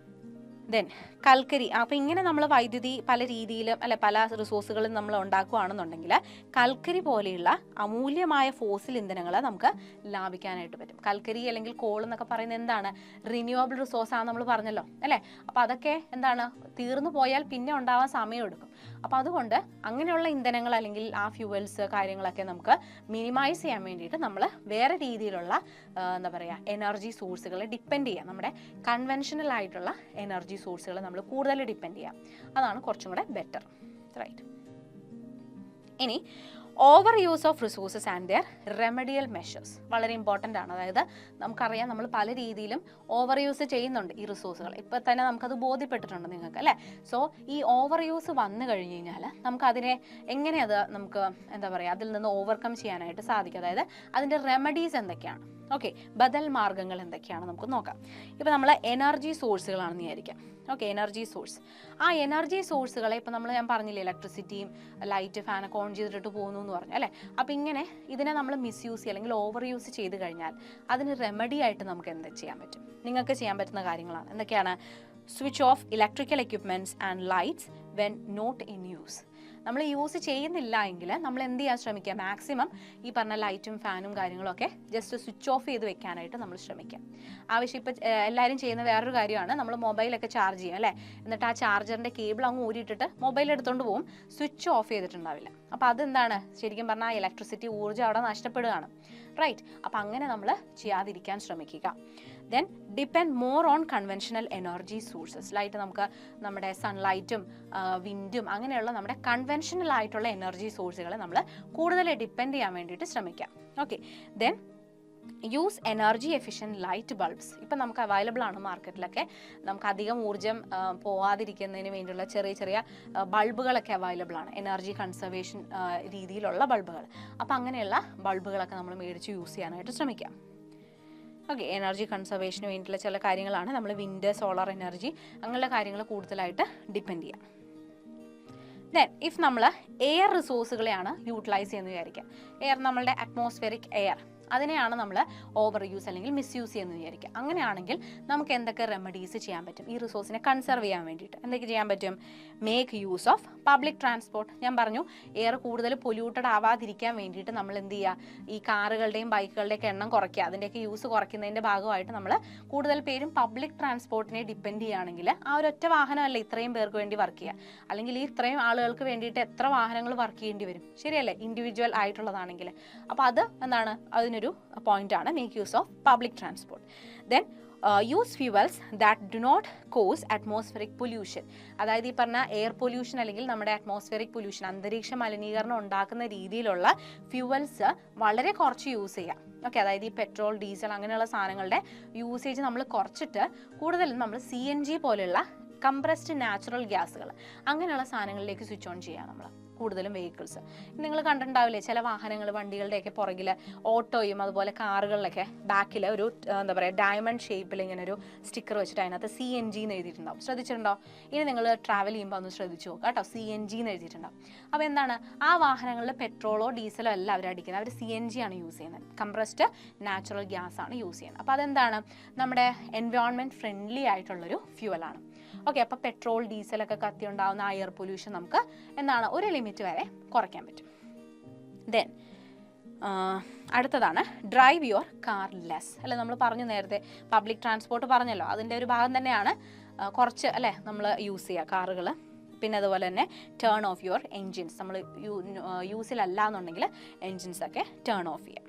ദെൻ കൽക്കരി. അപ്പോൾ ഇങ്ങനെ നമ്മൾ വൈദ്യുതി പല രീതിയിലും അല്ലെ പല റിസോഴ്സുകളും നമ്മൾ ഉണ്ടാക്കുകയാണെന്നുണ്ടെങ്കിൽ കൽക്കരി പോലെയുള്ള അമൂല്യമായ ഫോസിൽ ഇന്ധനങ്ങൾ നമുക്ക് ലാഭിക്കാനായിട്ട് പറ്റും. കൽക്കരി അല്ലെങ്കിൽ കോൾ എന്നൊക്കെ പറയുന്നത് എന്താണ്, റിന്യൂവബിൾ റിസോഴ്സാണ് നമ്മൾ പറഞ്ഞല്ലോ അല്ലേ. അപ്പോൾ അതൊക്കെ എന്താണ് തീർന്നു പോയാൽ പിന്നെ ഉണ്ടാവാൻ സമയമെടുക്കും. അപ്പോൾ അതുകൊണ്ട് അങ്ങനെയുള്ള ഇന്ധനങ്ങൾ അല്ലെങ്കിൽ ആ ഫ്യൂവൽസ് കാര്യങ്ങളൊക്കെ നമുക്ക് മിനിമൈസ് ചെയ്യാൻ വേണ്ടിയിട്ട് നമ്മൾ വേറെ രീതിയിലുള്ള എന്താ പറയുക എനർജി സോഴ്സുകളെ ഡിപ്പെൻഡ് ചെയ്യാം. നമ്മുടെ കൺവെൻഷനൽ ആയിട്ടുള്ള എനർജി സോഴ്സുകൾ നമ്മൾ കൂടുതൽ ഡിപ്പെൻഡ് ചെയ്യാം. അതാണ് കുറച്ചും കൂടെ ബെറ്റർ, റൈറ്റ്. ഇനി over use of resources and their remedial measures വളരെ ഇമ്പോർട്ടൻ്റ് ആണ്. അതായത് നമുക്കറിയാം നമ്മൾ പല രീതിയിലും ഓവർ യൂസ് ചെയ്യുന്നുണ്ട് ഈ റിസോഴ്സുകൾ. ഇപ്പോൾ തന്നെ നമുക്കത് ബോധ്യപ്പെട്ടിട്ടുണ്ട് നിങ്ങൾക്ക് അല്ലേ. സോ ഈ ഓവർ യൂസ് വന്നു കഴിഞ്ഞ് കഴിഞ്ഞാൽ നമുക്കതിനെ എങ്ങനെ അത് നമുക്ക് എന്താ പറയുക അതിൽ നിന്ന് ഓവർകം ചെയ്യാനായിട്ട് സാധിക്കും. അതായത് അതിൻ്റെ റെമഡീസ് എന്തൊക്കെയാണ്, ഓക്കെ, ബദൽ മാർഗ്ഗങ്ങൾ എന്തൊക്കെയാണ് നമുക്ക് നോക്കാം. ഇപ്പോൾ നമ്മൾ എനർജി സോഴ്സുകളാണെന്ന് വിചാരിക്കാം. Okay, energy source. ആ എനർജി സോഴ്സുകളെ ഇപ്പോൾ ഞാൻ പറഞ്ഞില്ലേ ഇലക്ട്രിസിറ്റിയും ലൈറ്റ് ഫാനൊക്കെ ഓൺ ചെയ്തിട്ട് പോകുന്നു എന്ന് പറഞ്ഞു അല്ലേ. അപ്പോൾ ഇങ്ങനെ ഇതിനെ നമ്മൾ മിസ്യൂസ് ചെയ്യുക അല്ലെങ്കിൽ ഓവർ യൂസ് ചെയ്ത് കഴിഞ്ഞാൽ അതിന് റെമഡി ആയിട്ട് നമുക്ക് എന്ത് ചെയ്യാൻ പറ്റും, നിങ്ങൾക്ക് ചെയ്യാൻ പറ്റുന്ന കാര്യങ്ങളാണ്. എന്തൊക്കെയാണ്, switch off electrical equipments and lights when not in use. നമ്മൾ യൂസ് ചെയ്യുന്നില്ല എങ്കിൽ നമ്മൾ എന്ത് ചെയ്യാൻ ശ്രമിക്കുക, മാക്സിമം ഈ പറഞ്ഞ ലൈറ്റും ഫാനും കാര്യങ്ങളൊക്കെ ജസ്റ്റ് സ്വിച്ച് ഓഫ് ചെയ്ത് വെക്കാനായിട്ട് നമ്മൾ ശ്രമിക്കാം. ആവശ്യം ഇപ്പോൾ എല്ലാവരും ചെയ്യുന്ന വേറൊരു കാര്യമാണ്, നമ്മൾ മൊബൈലൊക്കെ ചാർജ് ചെയ്യും അല്ലേ, എന്നിട്ട് ആ ചാർജറിൻ്റെ കേബിൾ അങ്ങ് ഊരിയിട്ടിട്ട് മൊബൈൽ എടുത്തുകൊണ്ട് പോകും, സ്വിച്ച് ഓഫ് ചെയ്തിട്ടുണ്ടാവില്ല. അപ്പോൾ അതെന്താണ് ശരിക്കും പറഞ്ഞാൽ ഇലക്ട്രിസിറ്റി ഊർജ്ജം അവിടെ നഷ്ടപ്പെടുകയാണ്, റൈറ്റ്. അപ്പോൾ അങ്ങനെ നമ്മൾ ചെയ്യാതിരിക്കാൻ ശ്രമിക്കുക. Then depend more on conventional energy sources. Light നമുക്ക് നമ്മുടെ സൺലൈറ്റും വിൻഡും അങ്ങനെയുള്ള നമ്മുടെ കൺവെൻഷണൽ ആയിട്ടുള്ള എനർജി സോഴ്സുകളെ നമ്മൾ കൂടുതൽ ഡിപ്പെൻഡ് ചെയ്യാൻ വേണ്ടിയിട്ട് ശ്രമിക്കാം. Okay, then use energy efficient light bulbs. ഇപ്പം നമുക്ക് അവൈലബിൾ ആണ് മാർക്കറ്റിലൊക്കെ. നമുക്ക് അധികം ഊർജ്ജം പോവാതിരിക്കുന്നതിന് വേണ്ടിയുള്ള ചെറിയ ചെറിയ ബൾബുകളൊക്കെ അവൈലബിൾ ആണ്, എനർജി കൺസർവേഷൻ രീതിയിലുള്ള ബൾബുകൾ. അപ്പം അങ്ങനെയുള്ള ബൾബുകളൊക്കെ നമ്മൾ മേടിച്ച് യൂസ് ചെയ്യാനായിട്ട് ശ്രമിക്കാം. ഓക്കെ, എനർജി കൺസർവേഷന് വേണ്ടിയിട്ടുള്ള ചില കാര്യങ്ങളാണ് നമ്മൾ വിൻഡ്, സോളാർ എനർജി അങ്ങനെയുള്ള കാര്യങ്ങൾ കൂടുതലായിട്ട് ഡിപ്പെൻഡ് ചെയ്യാം. ദെൻ ഇഫ് നമ്മൾ എയർ റിസോഴ്സുകളെയാണ് യൂട്ടിലൈസ് ചെയ്യുന്നത് വിചാരിക്കാം. എയർ നമ്മളുടെ അറ്റ്മോസ്ഫിയറിക് എയർ അതിനെയാണ് നമ്മൾ ഓവർ യൂസ് അല്ലെങ്കിൽ മിസ്യൂസ് ചെയ്യുന്നത് വിചാരിക്കുക. അങ്ങനെയാണെങ്കിൽ നമുക്ക് എന്തൊക്കെ റെമഡീസ് ചെയ്യാൻ പറ്റും ഈ റിസോഴ്സിനെ കൺസർവ് ചെയ്യാൻ വേണ്ടിയിട്ട്? എന്തൊക്കെ ചെയ്യാൻ പറ്റും? Make use of public transport. ഞാൻ പറഞ്ഞു എയർ കൂടുതൽ പൊല്യൂട്ടഡ് ആവാതിരിക്കാൻ വേണ്ടിയിട്ട് നമ്മൾ എന്ത് ചെയ്യുക, ഈ കാറുകളുടെയും ബൈക്കുകളുടെയൊക്കെ എണ്ണം കുറയ്ക്കുക, അതിൻ്റെയൊക്കെ യൂസ് കുറയ്ക്കുന്നതിൻ്റെ ഭാഗമായിട്ട് നമ്മൾ കൂടുതൽ പേരും പബ്ലിക് ട്രാൻസ്പോർട്ടിനെ ഡിപ്പെൻഡ് ചെയ്യുകയാണെങ്കിൽ ആ ഒരൊറ്റ വാഹനമല്ല ഇത്രയും പേർക്ക് വേണ്ടി വർക്ക് ചെയ്യുക, അല്ലെങ്കിൽ ഈ ഇത്രയും ആളുകൾക്ക് വേണ്ടിയിട്ട് എത്ര വാഹനങ്ങൾ വർക്ക് ചെയ്യേണ്ടി വരും, ശരിയല്ലേ, ഇൻഡിവിജ്വൽ ആയിട്ടുള്ളതാണെങ്കിൽ. അപ്പോൾ അത് എന്താണ് അതിനൊരു പോയിന്റ് ആണ്, make use of public transport. Then use fuels that do not cause atmospheric pollution. അതായത് ഈ പറഞ്ഞ എയർ പൊല്യൂഷൻ അല്ലെങ്കിൽ നമ്മുടെ അറ്റ്മോസ്ഫിയറിക് പൊല്യൂഷൻ, അന്തരീക്ഷ മലിനീകരണം ഉണ്ടാക്കുന്ന രീതിയിലുള്ള ഫ്യൂവൽസ് വളരെ കുറച്ച് യൂസ് ചെയ്യാം. ഓക്കെ, അതായത് ഈ പെട്രോൾ, ഡീസൽ അങ്ങനെയുള്ള സാധനങ്ങളുടെ യൂസേജ് നമ്മൾ കുറച്ചിട്ട് കൂടുതലും നമ്മൾ CNG പോലെയുള്ള കംപ്രസ്ഡ് നാച്ചുറൽ ഗ്യാസുകൾ അങ്ങനെയുള്ള സാധനങ്ങളിലേക്ക് സ്വിച്ച് ഓൺ ചെയ്യുക നമ്മൾ കൂടുതലും വെഹിക്കിൾസ്. നിങ്ങൾ കണ്ടിട്ടുണ്ടാവില്ലേ ചില വാഹനങ്ങൾ, വണ്ടികളുടെയൊക്കെ പുറകിൽ, ഓട്ടോയും അതുപോലെ കാറുകളിലൊക്കെ ബാക്കിൽ ഒരു എന്താ പറയുക ഡയമണ്ട് ഷേപ്പിൽ ഇങ്ങനെ ഒരു സ്റ്റിക്കർ വെച്ചിട്ട് അതിനകത്ത് CNG എന്ന് എഴുതിയിട്ടുണ്ടാവും. ശ്രദ്ധിച്ചിട്ടുണ്ടോ? ഇനി നിങ്ങൾ ട്രാവൽ ചെയ്യുമ്പോൾ ഒന്ന് ശ്രദ്ധിച്ചു നോക്കുക കേട്ടോ, CNG എന്ന് എഴുതിയിട്ടുണ്ടാവും. അപ്പോൾ എന്താണ്, ആ വാഹനങ്ങളിൽ പെട്രോളോ ഡീസലോ അല്ല അവർ അടിക്കുന്നത്, അവർ CNG ആണ് യൂസ് ചെയ്യുന്നത്, കംപ്രസ്ഡ് നാച്ചുറൽ ഗ്യാസ് ആണ് യൂസ് ചെയ്യുന്നത്. അപ്പോൾ അതെന്താണ്, നമ്മുടെ എൻവയോൺമെൻറ്റ് ഫ്രണ്ട്ലി ആയിട്ടുള്ളൊരു ഫ്യൂവലാണ്. ഓക്കെ, അപ്പോൾ പെട്രോൾ ഡീസലൊക്കെ കത്തി ഉണ്ടാകുന്ന എയർ പൊല്യൂഷൻ നമുക്ക് എന്താണ് ഒരു ലിമിറ്റ് വരെ കുറയ്ക്കാൻ പറ്റും. ദെൻ അടുത്തതാണ് ഡ്രൈവ് യുവർ കാർ ലെസ്. അല്ലെ, നമ്മൾ പറഞ്ഞു നേരത്തെ പബ്ലിക് ട്രാൻസ്പോർട്ട് പറഞ്ഞല്ലോ, അതിൻ്റെ ഒരു ഭാഗം തന്നെയാണ് കുറച്ച് അല്ലേ നമ്മൾ യൂസ് ചെയ്യുക കാറുകൾ. പിന്നെ അതുപോലെ തന്നെ ടേൺ ഓഫ് യുവർ എൻജിൻസ്, നമ്മൾ യൂസിലല്ല എന്നുണ്ടെങ്കിൽ എൻജിൻസൊക്കെ ടേൺ ഓഫ് ചെയ്യാം.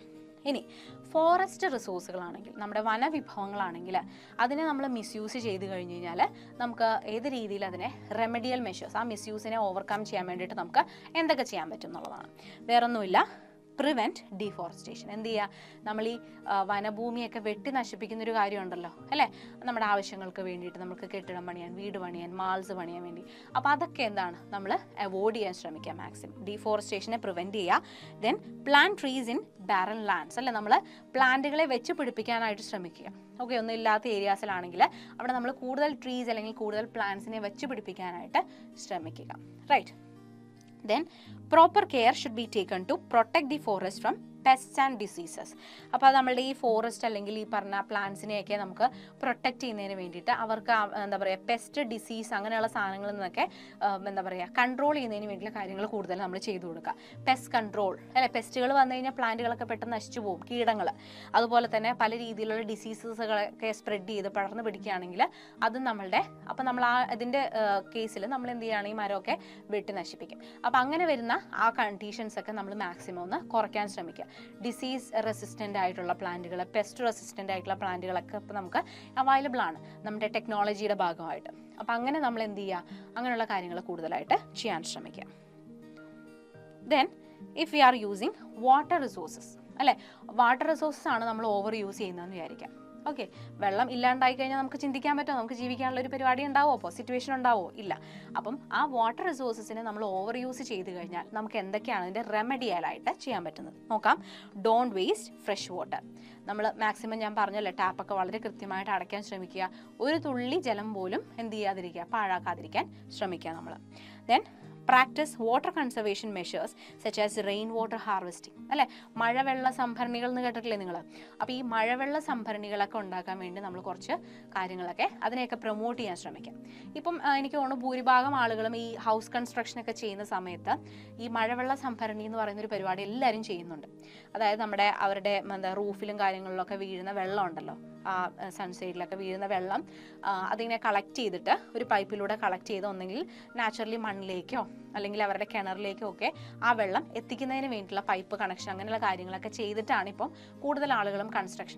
ഇനി ഫോറസ്റ്റ് റിസോഴ്സുകളാണെങ്കിൽ, നമ്മുടെ വനവിഭവങ്ങളാണെങ്കിൽ അതിനെ നമ്മൾ മിസ്യൂസ് ചെയ്ത് കഴിഞ്ഞ് കഴിഞ്ഞാൽ നമുക്ക് ഏത് രീതിയിൽ അതിനെ റെമഡിയൽ മെഷേഴ്സ്, ആ മിസ്യൂസിനെ ഓവർകം ചെയ്യാൻ വേണ്ടിയിട്ട് നമുക്ക് എന്തൊക്കെ ചെയ്യാൻ പറ്റും എന്നുള്ളതാണ്. വേറൊന്നുമില്ല, പ്രിവെൻറ്റ് ഡീഫോറസ്റ്റേഷൻ. എന്ത് ചെയ്യുക, നമ്മൾ ഈ വനഭൂമിയൊക്കെ വെട്ടി നശിപ്പിക്കുന്നൊരു കാര്യമുണ്ടല്ലോ അല്ലേ, നമ്മുടെ ആവശ്യങ്ങൾക്ക് വേണ്ടിയിട്ട് നമുക്ക് കെട്ടിടം പണിയാൻ, വീട് പണിയാൻ, മാൾസ് പണിയാൻ വേണ്ടി. അപ്പോൾ അതൊക്കെ എന്താണ് നമ്മൾ അവോയ്ഡ് ചെയ്യാൻ ശ്രമിക്കുക മാക്സിമം, ഡീഫോറസ്റ്റേഷനെ പ്രിവെൻറ്റ് ചെയ്യുക. Then plant trees in barren lands, അല്ലേ, നമ്മൾ പ്ലാന്റുകളെ വെച്ച് പിടിപ്പിക്കാനായിട്ട് ശ്രമിക്കുക. ഓക്കെ, ഒന്നും ഇല്ലാത്ത ഏരിയാസിലാണെങ്കിൽ അവിടെ നമ്മൾ കൂടുതൽ ട്രീസ് അല്ലെങ്കിൽ കൂടുതൽ പ്ലാന്റ്സിനെ വെച്ച് പിടിപ്പിക്കാനായിട്ട് ശ്രമിക്കുക. Right. Then proper care should be taken to protect the forest from pest and diseases. അപ്പോൾ നമ്മളുടെ ഈ ഫോറസ്റ്റ് അല്ലെങ്കിൽ ഈ പറഞ്ഞ പ്ലാന്റ്സിനെയൊക്കെ നമുക്ക് പ്രൊട്ടക്റ്റ് ചെയ്യുന്നതിന് വേണ്ടിയിട്ട് അവർക്ക് എന്താ പറയുക പെസ്റ്റ് ഡിസീസ് അങ്ങനെയുള്ള സാധനങ്ങളിൽ നിന്നൊക്കെ എന്താ പറയുക കൺട്രോൾ ചെയ്യുന്നതിന് വേണ്ടിയുള്ള കാര്യങ്ങൾ കൂടുതൽ നമ്മൾ ചെയ്തു കൊടുക്കുക. പെസ്റ്റ് കൺട്രോൾ അല്ലെ, പെസ്റ്റുകൾ വന്നു കഴിഞ്ഞാൽ പ്ലാന്റുകളൊക്കെ പെട്ടെന്ന് നശിച്ചു പോകും, കീടങ്ങൾ. അതുപോലെ തന്നെ പല രീതിയിലുള്ള ഡിസീസസുകളൊക്കെ സ്പ്രെഡ് ചെയ്ത് പടർന്നു പിടിക്കുകയാണെങ്കിൽ അതും നമ്മളുടെ, അപ്പം നമ്മൾ ഇതിൻ്റെ കേസിൽ നമ്മൾ എന്ത് ചെയ്യുകയാണ്, ഈ മരമൊക്കെ വെട്ടി നശിപ്പിക്കും. അപ്പം അങ്ങനെ വരുന്ന ആ കണ്ടീഷൻസ് ഒക്കെ നമ്മൾ മാക്സിമം ഒന്ന് കുറയ്ക്കാൻ ശ്രമിക്കുക. ഡിസീസ് റെസിസ്റ്റൻ്റ് ആയിട്ടുള്ള പ്ലാന്റുകൾ, പെസ്റ്റ് റെസിസ്റ്റൻ്റ് ആയിട്ടുള്ള പ്ലാന്റുകളൊക്കെ ഇപ്പോൾ നമുക്ക് അവൈലബിൾ ആണ് നമ്മുടെ ടെക്നോളജിയുടെ ഭാഗമായിട്ട്. അപ്പം അങ്ങനെ നമ്മൾ എന്ത് ചെയ്യുക, അങ്ങനെയുള്ള കാര്യങ്ങൾ കൂടുതലായിട്ട് ചെയ്യാൻ ശ്രമിക്കുക. Then if we are using water resources, അല്ലേ, വാട്ടർ റിസോഴ്സസ് ആണ് നമ്മൾ ഓവർ യൂസ് ചെയ്യുന്നതെന്ന് വിചാരിക്കാം. ഓക്കെ, വെള്ളം ഇല്ലാണ്ടായി കഴിഞ്ഞാൽ നമുക്ക് ചിന്തിക്കാൻ പറ്റുമോ, നമുക്ക് ജീവിക്കാനുള്ള ഒരു പരിപാടി ഉണ്ടാവോ, അപ്പോൾ സിറ്റുവേഷൻ ഉണ്ടാവോ, ഇല്ല. അപ്പം ആ വാട്ടർ റിസോഴ്സസിനെ നമ്മൾ ഓവർ യൂസ് ചെയ്ത് കഴിഞ്ഞാൽ നമുക്ക് എന്തൊക്കെയാണ് അതിൻ്റെ റെമഡിയലായിട്ട് ചെയ്യാൻ പറ്റുന്നത് നോക്കാം. Don't waste fresh water. നമ്മൾ മാക്സിമം ഞാൻ പറഞ്ഞല്ലോ ടാപ്പൊക്കെ വളരെ കൃത്യമായിട്ട് അടയ്ക്കാൻ ശ്രമിക്കുക. ഒരു തുള്ളി ജലം പോലും എന്ത് ചെയ്യാതിരിക്കുക, പാഴാക്കാതിരിക്കാൻ ശ്രമിക്കുക നമ്മൾ. Then practice water conservation measures such as rain water harvesting, അല്ലേ, മഴവെള്ള സംഭരണികൾ എന്ന് കേട്ടിട്ടില്ലേ നിങ്ങൾ. അപ്പോൾ ഈ മഴവെള്ള സംഭരണികളൊക്കെ ഉണ്ടാക്കാൻ വേണ്ടി നമ്മൾ കുറച്ച് കാര്യങ്ങളൊക്കെ അതിനെയൊക്കെ പ്രൊമോട്ട് ചെയ്യാൻ ശ്രമിക്കാം. ഇപ്പം എനിക്ക് തോന്നുന്നു ഭൂരിഭാഗം ആളുകളും ഈ ഹൗസ് കൺസ്ട്രക്ഷനൊക്കെ ചെയ്യുന്ന സമയത്ത് ഈ മഴവെള്ള സംഭരണി എന്ന് പറയുന്നൊരു പരിപാടി എല്ലാവരും ചെയ്യുന്നുണ്ട്. അതായത് അവരുടെ എന്താ റൂഫിലും കാര്യങ്ങളിലൊക്കെ വീഴുന്ന വെള്ളം ഉണ്ടല്ലോ, ആ സൺസൈഡിലൊക്കെ വീഴുന്ന വെള്ളം അതിങ്ങനെ കളക്ട് ചെയ്തിട്ട് ഒരു പൈപ്പിലൂടെ കളക്ട് ചെയ്ത് ഒന്നെങ്കിൽ നാച്ചുറലി മണ്ണിലേക്കോ അല്ലെങ്കിൽ അവരുടെ കിണറിലേക്കോ ഒക്കെ ആ വെള്ളം എത്തിക്കുന്നതിന് വേണ്ടിയിട്ടുള്ള പൈപ്പ് കണക്ഷൻ അങ്ങനെയുള്ള കാര്യങ്ങളൊക്കെ ചെയ്തിട്ടാണ് ഇപ്പം കൂടുതൽ ആളുകളും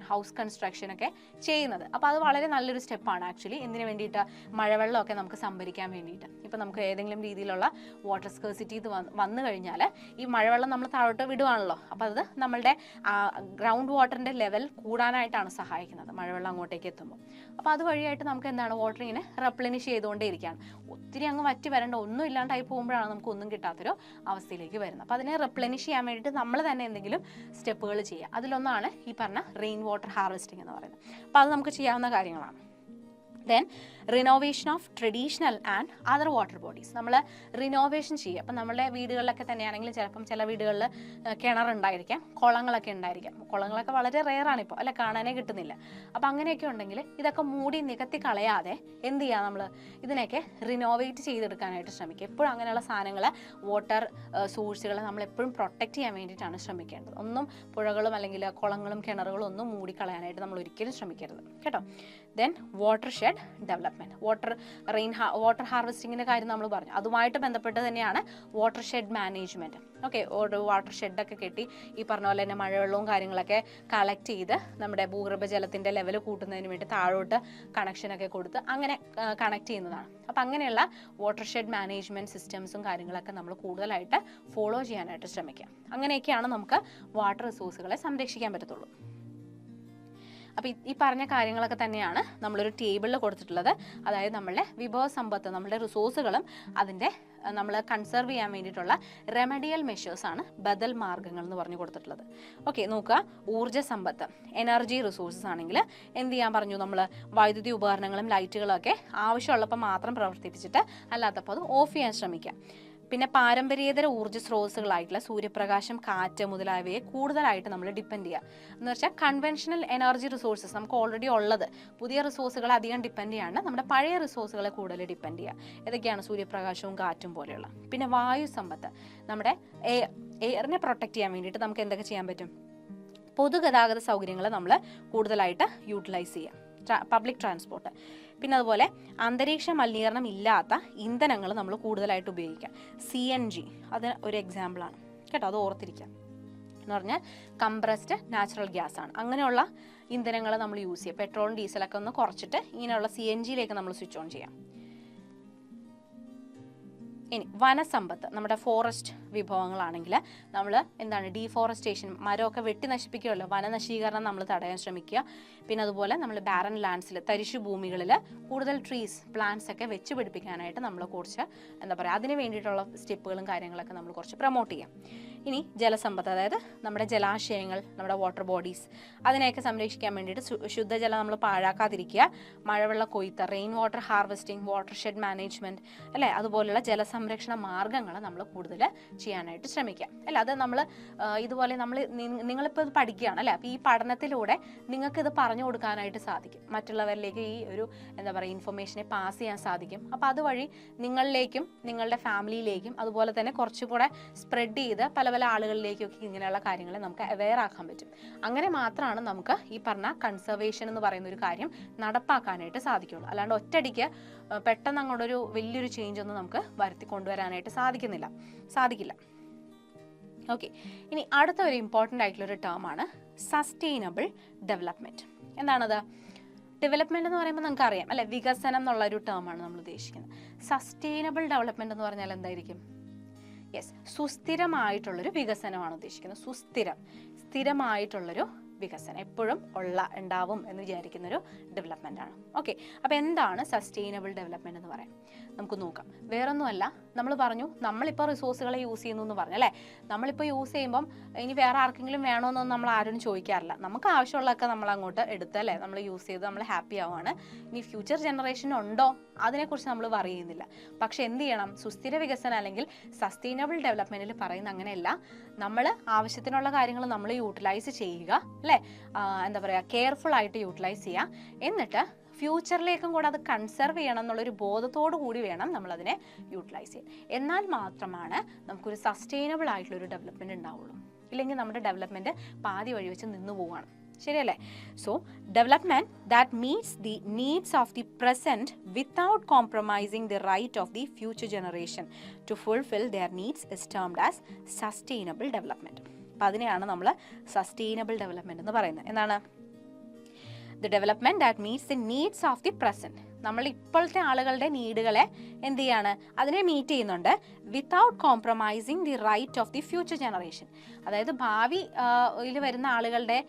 ഹൗസ് കൺസ്ട്രക്ഷനൊക്കെ ചെയ്യുന്നത്. അപ്പോൾ അത് വളരെ നല്ലൊരു സ്റ്റെപ്പാണ് ആക്ച്വലി. എന്തിനു വേണ്ടിയിട്ട്, മഴവെള്ളമൊക്കെ നമുക്ക് സംഭരിക്കാൻ വേണ്ടിയിട്ട്. ഇപ്പം നമുക്ക് ഏതെങ്കിലും രീതിയിലുള്ള വാട്ടർ സ്കേഴ്സിറ്റി വന്നു കഴിഞ്ഞാൽ ഈ മഴവെള്ളം നമ്മൾ താഴോട്ട് വിടുവാണല്ലോ, അപ്പോൾ അത് നമ്മളുടെ ഗ്രൗണ്ട് വാട്ടറിൻ്റെ ലെവൽ കൂടാനായിട്ടാണ് സഹായിക്കുന്നത് മഴവെള്ളം അങ്ങോട്ടേക്ക് എത്തുമ്പോൾ. അപ്പോൾ അതുവഴിയായിട്ട് നമുക്ക് എന്താണ് വാട്ടർ ഇങ്ങനെ റെപ്ലെനിഷ് ചെയ്തുകൊണ്ടേ ഇരിക്കുകയാണ്. ഒത്തിരി അങ്ങ് വറ്റി വരേണ്ട, ഒന്നും ഇല്ലാണ്ടായി പോകുമ്പോഴാണ് നമുക്ക് ഒന്നും കിട്ടാത്തൊരു അവസ്ഥയിലേക്ക് വരുന്നത്. അപ്പോൾ അതിനെ റെപ്ലെനിഷ് ചെയ്യാൻ വേണ്ടിയിട്ട് നമ്മൾ തന്നെ എന്തെങ്കിലും സ്റ്റെപ്പുകൾ ചെയ്യുക. അതിലൊന്നാണ് ഈ പറഞ്ഞ റെയിൻ വാട്ടർ ഹാർവെസ്റ്റിംഗ് എന്ന് പറയുന്നത്. അപ്പോൾ അത് നമുക്ക് ചെയ്യാവുന്ന കാര്യങ്ങളാണ്. Then renovation of traditional and other water bodies. നമ്മൾ റിനോവേഷൻ ചെയ്യുക. അപ്പം നമ്മുടെ വീടുകളിലൊക്കെ തന്നെയാണെങ്കിലും ചിലപ്പം ചില വീടുകളിൽ കിണറുണ്ടായിരിക്കാം, കുളങ്ങളൊക്കെ ഉണ്ടായിരിക്കാം. കുളങ്ങളൊക്കെ വളരെ റെയറാണ് ഇപ്പോൾ, അല്ലെ, കാണാനേ കിട്ടുന്നില്ല. അപ്പം അങ്ങനെയൊക്കെ ഉണ്ടെങ്കിൽ ഇതൊക്കെ മൂടി നികത്തി കളയാതെ എന്ത് ചെയ്യുക, നമ്മൾ ഇതിനെയൊക്കെ റിനോവേറ്റ് ചെയ്തെടുക്കാനായിട്ട് ശ്രമിക്കുക. എപ്പോഴും അങ്ങനെയുള്ള സാധനങ്ങൾ, വാട്ടർ സോഴ്സുകൾ നമ്മളെപ്പോഴും പ്രൊട്ടക്റ്റ് ചെയ്യാൻ വേണ്ടിയിട്ടാണ് ശ്രമിക്കേണ്ടത്. ഒന്നും പുഴകളും അല്ലെങ്കിൽ കുളങ്ങളും കിണറുകളും ഒന്നും മൂടിക്കളയാനായിട്ട് നമ്മൾ ഒരിക്കലും ശ്രമിക്കരുത് കേട്ടോ. Then watershed development. Water ഹാർവെസ്റ്റിങ്ങിൻ്റെ കാര്യം നമ്മൾ പറഞ്ഞു, അതുമായിട്ട് ബന്ധപ്പെട്ട് തന്നെയാണ് വാട്ടർ ഷെഡ് മാനേജ്മെൻറ്റ്. ഓക്കെ, ഒരു വാട്ടർ ഷെഡൊക്കെ കെട്ടി ഈ പറഞ്ഞ പോലെ തന്നെ മഴവെള്ളവും കാര്യങ്ങളൊക്കെ കളക്ട് ചെയ്ത് നമ്മുടെ ഭൂഗർഭജലത്തിൻ്റെ ലെവൽ കൂട്ടുന്നതിന് വേണ്ടി താഴോട്ട് കണക്ഷനൊക്കെ കൊടുത്ത് അങ്ങനെ കണക്ട് ചെയ്യുന്നതാണ്. അപ്പം അങ്ങനെയുള്ള വാട്ടർ ഷെഡ് മാനേജ്മെൻറ്റ് സിസ്റ്റംസും കാര്യങ്ങളൊക്കെ നമ്മൾ കൂടുതലായിട്ട് ഫോളോ ചെയ്യാനായിട്ട് ശ്രമിക്കാം. അങ്ങനെയൊക്കെയാണ് നമുക്ക് വാട്ടർ റിസോഴ്സുകളെ സംരക്ഷിക്കാൻ പറ്റത്തുള്ളൂ. അപ്പോൾ ഈ പറഞ്ഞ കാര്യങ്ങളൊക്കെ തന്നെയാണ് നമ്മളൊരു ടേബിളിൽ കൊടുത്തിട്ടുള്ളത്. അതായത് നമ്മളുടെ വിഭവസമ്പത്ത്, നമ്മളുടെ റിസോഴ്സുകളും അതിൻ്റെ നമ്മൾ കൺസർവ് ചെയ്യാൻ വേണ്ടിയിട്ടുള്ള റെമഡിയൽ മെഷേഴ്സാണ് ബദൽ മാർഗ്ഗങ്ങൾ എന്ന് പറഞ്ഞു കൊടുത്തിട്ടുള്ളത്. ഓക്കെ, നോക്കുക. ഊർജ്ജ സമ്പത്ത്, എനർജി റിസോഴ്സസ് ആണെങ്കിൽ എന്ത് ചെയ്യാൻ പറഞ്ഞു നമ്മൾ? വൈദ്യുതി ഉപകരണങ്ങളും ലൈറ്റുകളും ഒക്കെ ആവശ്യമുള്ളപ്പോൾ മാത്രം പ്രവർത്തിപ്പിച്ചിട്ട് അല്ലാത്തപ്പോൾ അത് ഓഫ് ചെയ്യാൻ ശ്രമിക്കുക. പിന്നെ പാരമ്പര്യേതര ഊർജ്ജ സ്രോതസ്സുകളായിട്ടുള്ള സൂര്യപ്രകാശം, കാറ്റ് മുതലായവയെ കൂടുതലായിട്ട് നമ്മൾ ഡിപ്പെൻഡ് ചെയ്യുക. എന്ന് വെച്ചാൽ കൺവെൻഷണൽ എനർജി റിസോഴ്സസ് നമുക്ക് ഓൾറെഡി ഉള്ളത്, പുതിയ റിസോഴ്സുകളെ അധികം ഡിപ്പെൻഡ് ചെയ്യാണ്ട് നമ്മുടെ പഴയ റിസോഴ്സുകളെ കൂടുതൽ ഡിപ്പെൻഡ് ചെയ്യുക. ഇതൊക്കെയാണ് സൂര്യപ്രകാശവും കാറ്റും പോലെയുള്ള. പിന്നെ വായു സമ്പത്ത്, നമ്മുടെ എയറിനെ പ്രൊട്ടക്ട് ചെയ്യാൻ വേണ്ടിയിട്ട് നമുക്ക് എന്തൊക്കെ ചെയ്യാൻ പറ്റും? പൊതുഗതാഗത സൗകര്യങ്ങൾ നമ്മൾ കൂടുതലായിട്ട് യൂട്ടിലൈസ് ചെയ്യുക, പബ്ലിക് ട്രാൻസ്പോർട്ട്. പിന്നെ അതുപോലെ അന്തരീക്ഷ മലിനീകരണം ഇല്ലാത്ത ഇന്ധനങ്ങൾ നമ്മൾ കൂടുതലായിട്ട് ഉപയോഗിക്കുക. CNG അത് ഒരു എക്സാമ്പിളാണ് കേട്ടോ, അത് ഓർത്തിരിക്കുക. എന്ന് പറഞ്ഞാൽ കംപ്രസ്ഡ് നാച്ചുറൽ ഗ്യാസ് ആണ്. അങ്ങനെയുള്ള ഇന്ധനങ്ങൾ നമ്മൾ യൂസ് ചെയ്യുക. പെട്രോളും ഡീസലൊക്കെ ഒന്ന് കുറച്ചിട്ട് ഇങ്ങനെയുള്ള CNGയിലേക്ക് നമ്മൾ സ്വിച്ച് ഓൺ ചെയ്യാം. ഇനി വനസമ്പത്ത്, നമ്മുടെ ഫോറസ്റ്റ് വിഭവങ്ങളാണെങ്കിൽ നമ്മൾ എന്താണ് ഡീഫോറസ്റ്റേഷൻ, മരമൊക്കെ വെട്ടി നശിപ്പിക്കുമല്ലോ, വനനശീകരണം നമ്മൾ തടയാൻ ശ്രമിക്കുക. പിന്നെ അതുപോലെ നമ്മൾ ബാരൻ ലാൻഡ്സിൽ, തരിശു ഭൂമികളിൽ കൂടുതൽ ട്രീസ്, പ്ലാന്റ്സ് ഒക്കെ വെച്ച് പിടിപ്പിക്കാനായിട്ട് നമ്മൾ കുറച്ച് എന്താ പറയുക, അതിന് വേണ്ടിയിട്ടുള്ള സ്റ്റെപ്പുകളും കാര്യങ്ങളൊക്കെ നമ്മൾ കുറച്ച് പ്രൊമോട്ട് ചെയ്യാം. ഇനി ജലസമ്പത്ത്, അതായത് നമ്മുടെ ജലാശയങ്ങൾ, നമ്മുടെ വാട്ടർ ബോഡീസ്, അതിനെയൊക്കെ സംരക്ഷിക്കാൻ വേണ്ടിയിട്ട് ശുദ്ധജലം നമ്മൾ പാഴാക്കാതിരിക്കുക. മഴവെള്ള കൊയ്ത്ത്, rain water harvesting, water shed management അല്ലേ, അതുപോലെയുള്ള ജലസംരക്ഷണ മാർഗ്ഗങ്ങൾ നമ്മൾ കൂടുതൽ ചെയ്യാനായിട്ട് ശ്രമിക്കുക. അല്ല, അത് നമ്മൾ ഇതുപോലെ നിങ്ങളിപ്പോൾ ഇത് പഠിക്കുകയാണ് അല്ലേ, അപ്പോൾ ഈ പഠനത്തിലൂടെ നിങ്ങൾക്ക് ഇത് പറഞ്ഞു കൊടുക്കാനായിട്ട് സാധിക്കും. മറ്റുള്ളവരിലേക്ക് ഈ ഒരു എന്താ പറയുക ഇൻഫർമേഷനെ പാസ് ചെയ്യാൻ സാധിക്കും. അപ്പോൾ അതുവഴി നിങ്ങളിലേക്കും നിങ്ങളുടെ ഫാമിലിയിലേക്കും അതുപോലെ തന്നെ കുറച്ചും കൂടെ സ്പ്രെഡ് ചെയ്ത് പല പല ആളുകളിലേക്കൊക്കെ ഇങ്ങനെയുള്ള കാര്യങ്ങളെ നമുക്ക് അവെയർ ആക്കാൻ പറ്റും. അങ്ങനെ മാത്രമാണ് നമുക്ക് ഈ പറഞ്ഞ കൺസർവേഷൻ എന്ന് പറയുന്ന ഒരു കാര്യം നടപ്പാക്കാനായിട്ട് സാധിക്കുള്ളൂ. അല്ലാണ്ട് ഒറ്റയടിക്ക് പെട്ടെന്ന് അങ്ങോട്ടൊരു വലിയൊരു ചേഞ്ച് ഒന്നും നമുക്ക് വരുത്തി കൊണ്ടുവരാനായിട്ട് സാധിക്കില്ല. ഓക്കെ, ഇനി അടുത്ത ഒരു ഇമ്പോർട്ടൻ്റ് ആയിട്ടുള്ളൊരു ടേമാണ് സസ്റ്റൈനബിൾ ഡെവലപ്മെൻറ്റ്. എന്താണത്? ഡെവലപ്മെൻറ്റ് എന്ന് പറയുമ്പോൾ നമുക്ക് അറിയാം അല്ലെ, വികസനം എന്നുള്ളൊരു ടേമാണ് നമ്മൾ ഉദ്ദേശിക്കുന്നത്. സസ്റ്റൈനബിൾ ഡെവലപ്മെൻറ്റ് എന്ന് പറഞ്ഞാൽ എന്തായിരിക്കും? യെസ്, സുസ്ഥിരമായിട്ടുള്ളൊരു വികസനമാണ് ഉദ്ദേശിക്കുന്നത്. സ്ഥിരമായിട്ടുള്ളൊരു വികസനം എപ്പോഴും ഉണ്ടാവും എന്ന് വിചാരിക്കുന്നൊരു ഡെവലപ്മെൻ്റ് ആണ്. ഓക്കെ, അപ്പോൾ എന്താണ് സസ്റ്റൈനബിൾ ഡെവലപ്മെൻറ്റ് എന്ന് പറയാം? നമുക്ക് നോക്കാം. വേറൊന്നുമല്ല, നമ്മൾ പറഞ്ഞു നമ്മളിപ്പോൾ റിസോഴ്സുകളെ യൂസ് ചെയ്യുന്നു എന്ന് പറഞ്ഞു അല്ലേ. നമ്മളിപ്പോൾ യൂസ് ചെയ്യുമ്പം ഇനി വേറെ ആർക്കെങ്കിലും വേണമെന്നൊന്നും നമ്മൾ ആരും ചോദിക്കാറില്ല. നമുക്ക് ആവശ്യമുള്ളതൊക്കെ നമ്മൾ അങ്ങോട്ട് എടുത്തല്ലേ നമ്മൾ യൂസ് ചെയ്ത് നമ്മൾ ഹാപ്പി ആവുകയാണ്. ഇനി ഫ്യൂച്ചർ ജനറേഷൻ ഉണ്ടോ അതിനെക്കുറിച്ച് നമ്മൾ വറി ചെയ്യുന്നില്ല. പക്ഷെ എന്ത് ചെയ്യണം? സുസ്ഥിര വികസനം അല്ലെങ്കിൽ സസ്റ്റൈനബിൾ ഡെവലപ്മെൻറ്റിൽ പറയുന്ന അങ്ങനെയല്ല, നമ്മൾ ആവശ്യത്തിനുള്ള കാര്യങ്ങൾ നമ്മൾ യൂട്ടിലൈസ് ചെയ്യുക അല്ലേ, എന്താ പറയുക, കെയർഫുൾ ആയിട്ട് യൂട്ടിലൈസ് ചെയ്യുക. എന്നിട്ട് ഫ്യൂച്ചറിലേക്കും കൂടെ അത് കൺസർവ് ചെയ്യണം എന്നുള്ളൊരു ബോധത്തോടു കൂടി വേണം നമ്മളതിനെ യൂട്ടിലൈസ് ചെയ്യാൻ. എന്നാൽ മാത്രമാണ് നമുക്കൊരു സസ്റ്റൈനബിൾ ആയിട്ടുള്ളൊരു ഡെവലപ്മെൻറ്റ് ഉണ്ടാവുള്ളൂ. ഇല്ലെങ്കിൽ നമ്മുടെ ഡെവലപ്മെൻറ്റ് പാതി വഴി വെച്ച് നിന്നു പോവുകയാണ്. ശരിയല്ലേ? So development that meets the needs of the present without compromising the right of the future generation to fulfil their needs is termed as sustainable development. അപ്പം അതിനെയാണ് നമ്മൾ സസ്റ്റൈനബിൾ ഡെവലപ്മെൻറ്റ് എന്ന് പറയുന്നത്. എന്താണ്? The development that meets the needs of the present. നമ്മൾ ഇപ്പോഴത്തെ ആളുകളുടെ നീഡുകളെ എന്ത് ചെയ്യാണ്? അതിനെ മീറ്റ് ചെയ്യുന്നുണ്ട് without compromising the right of the future generation. അതായത് ഭാവിയിൽ വരുന്ന ആളുകളുടെ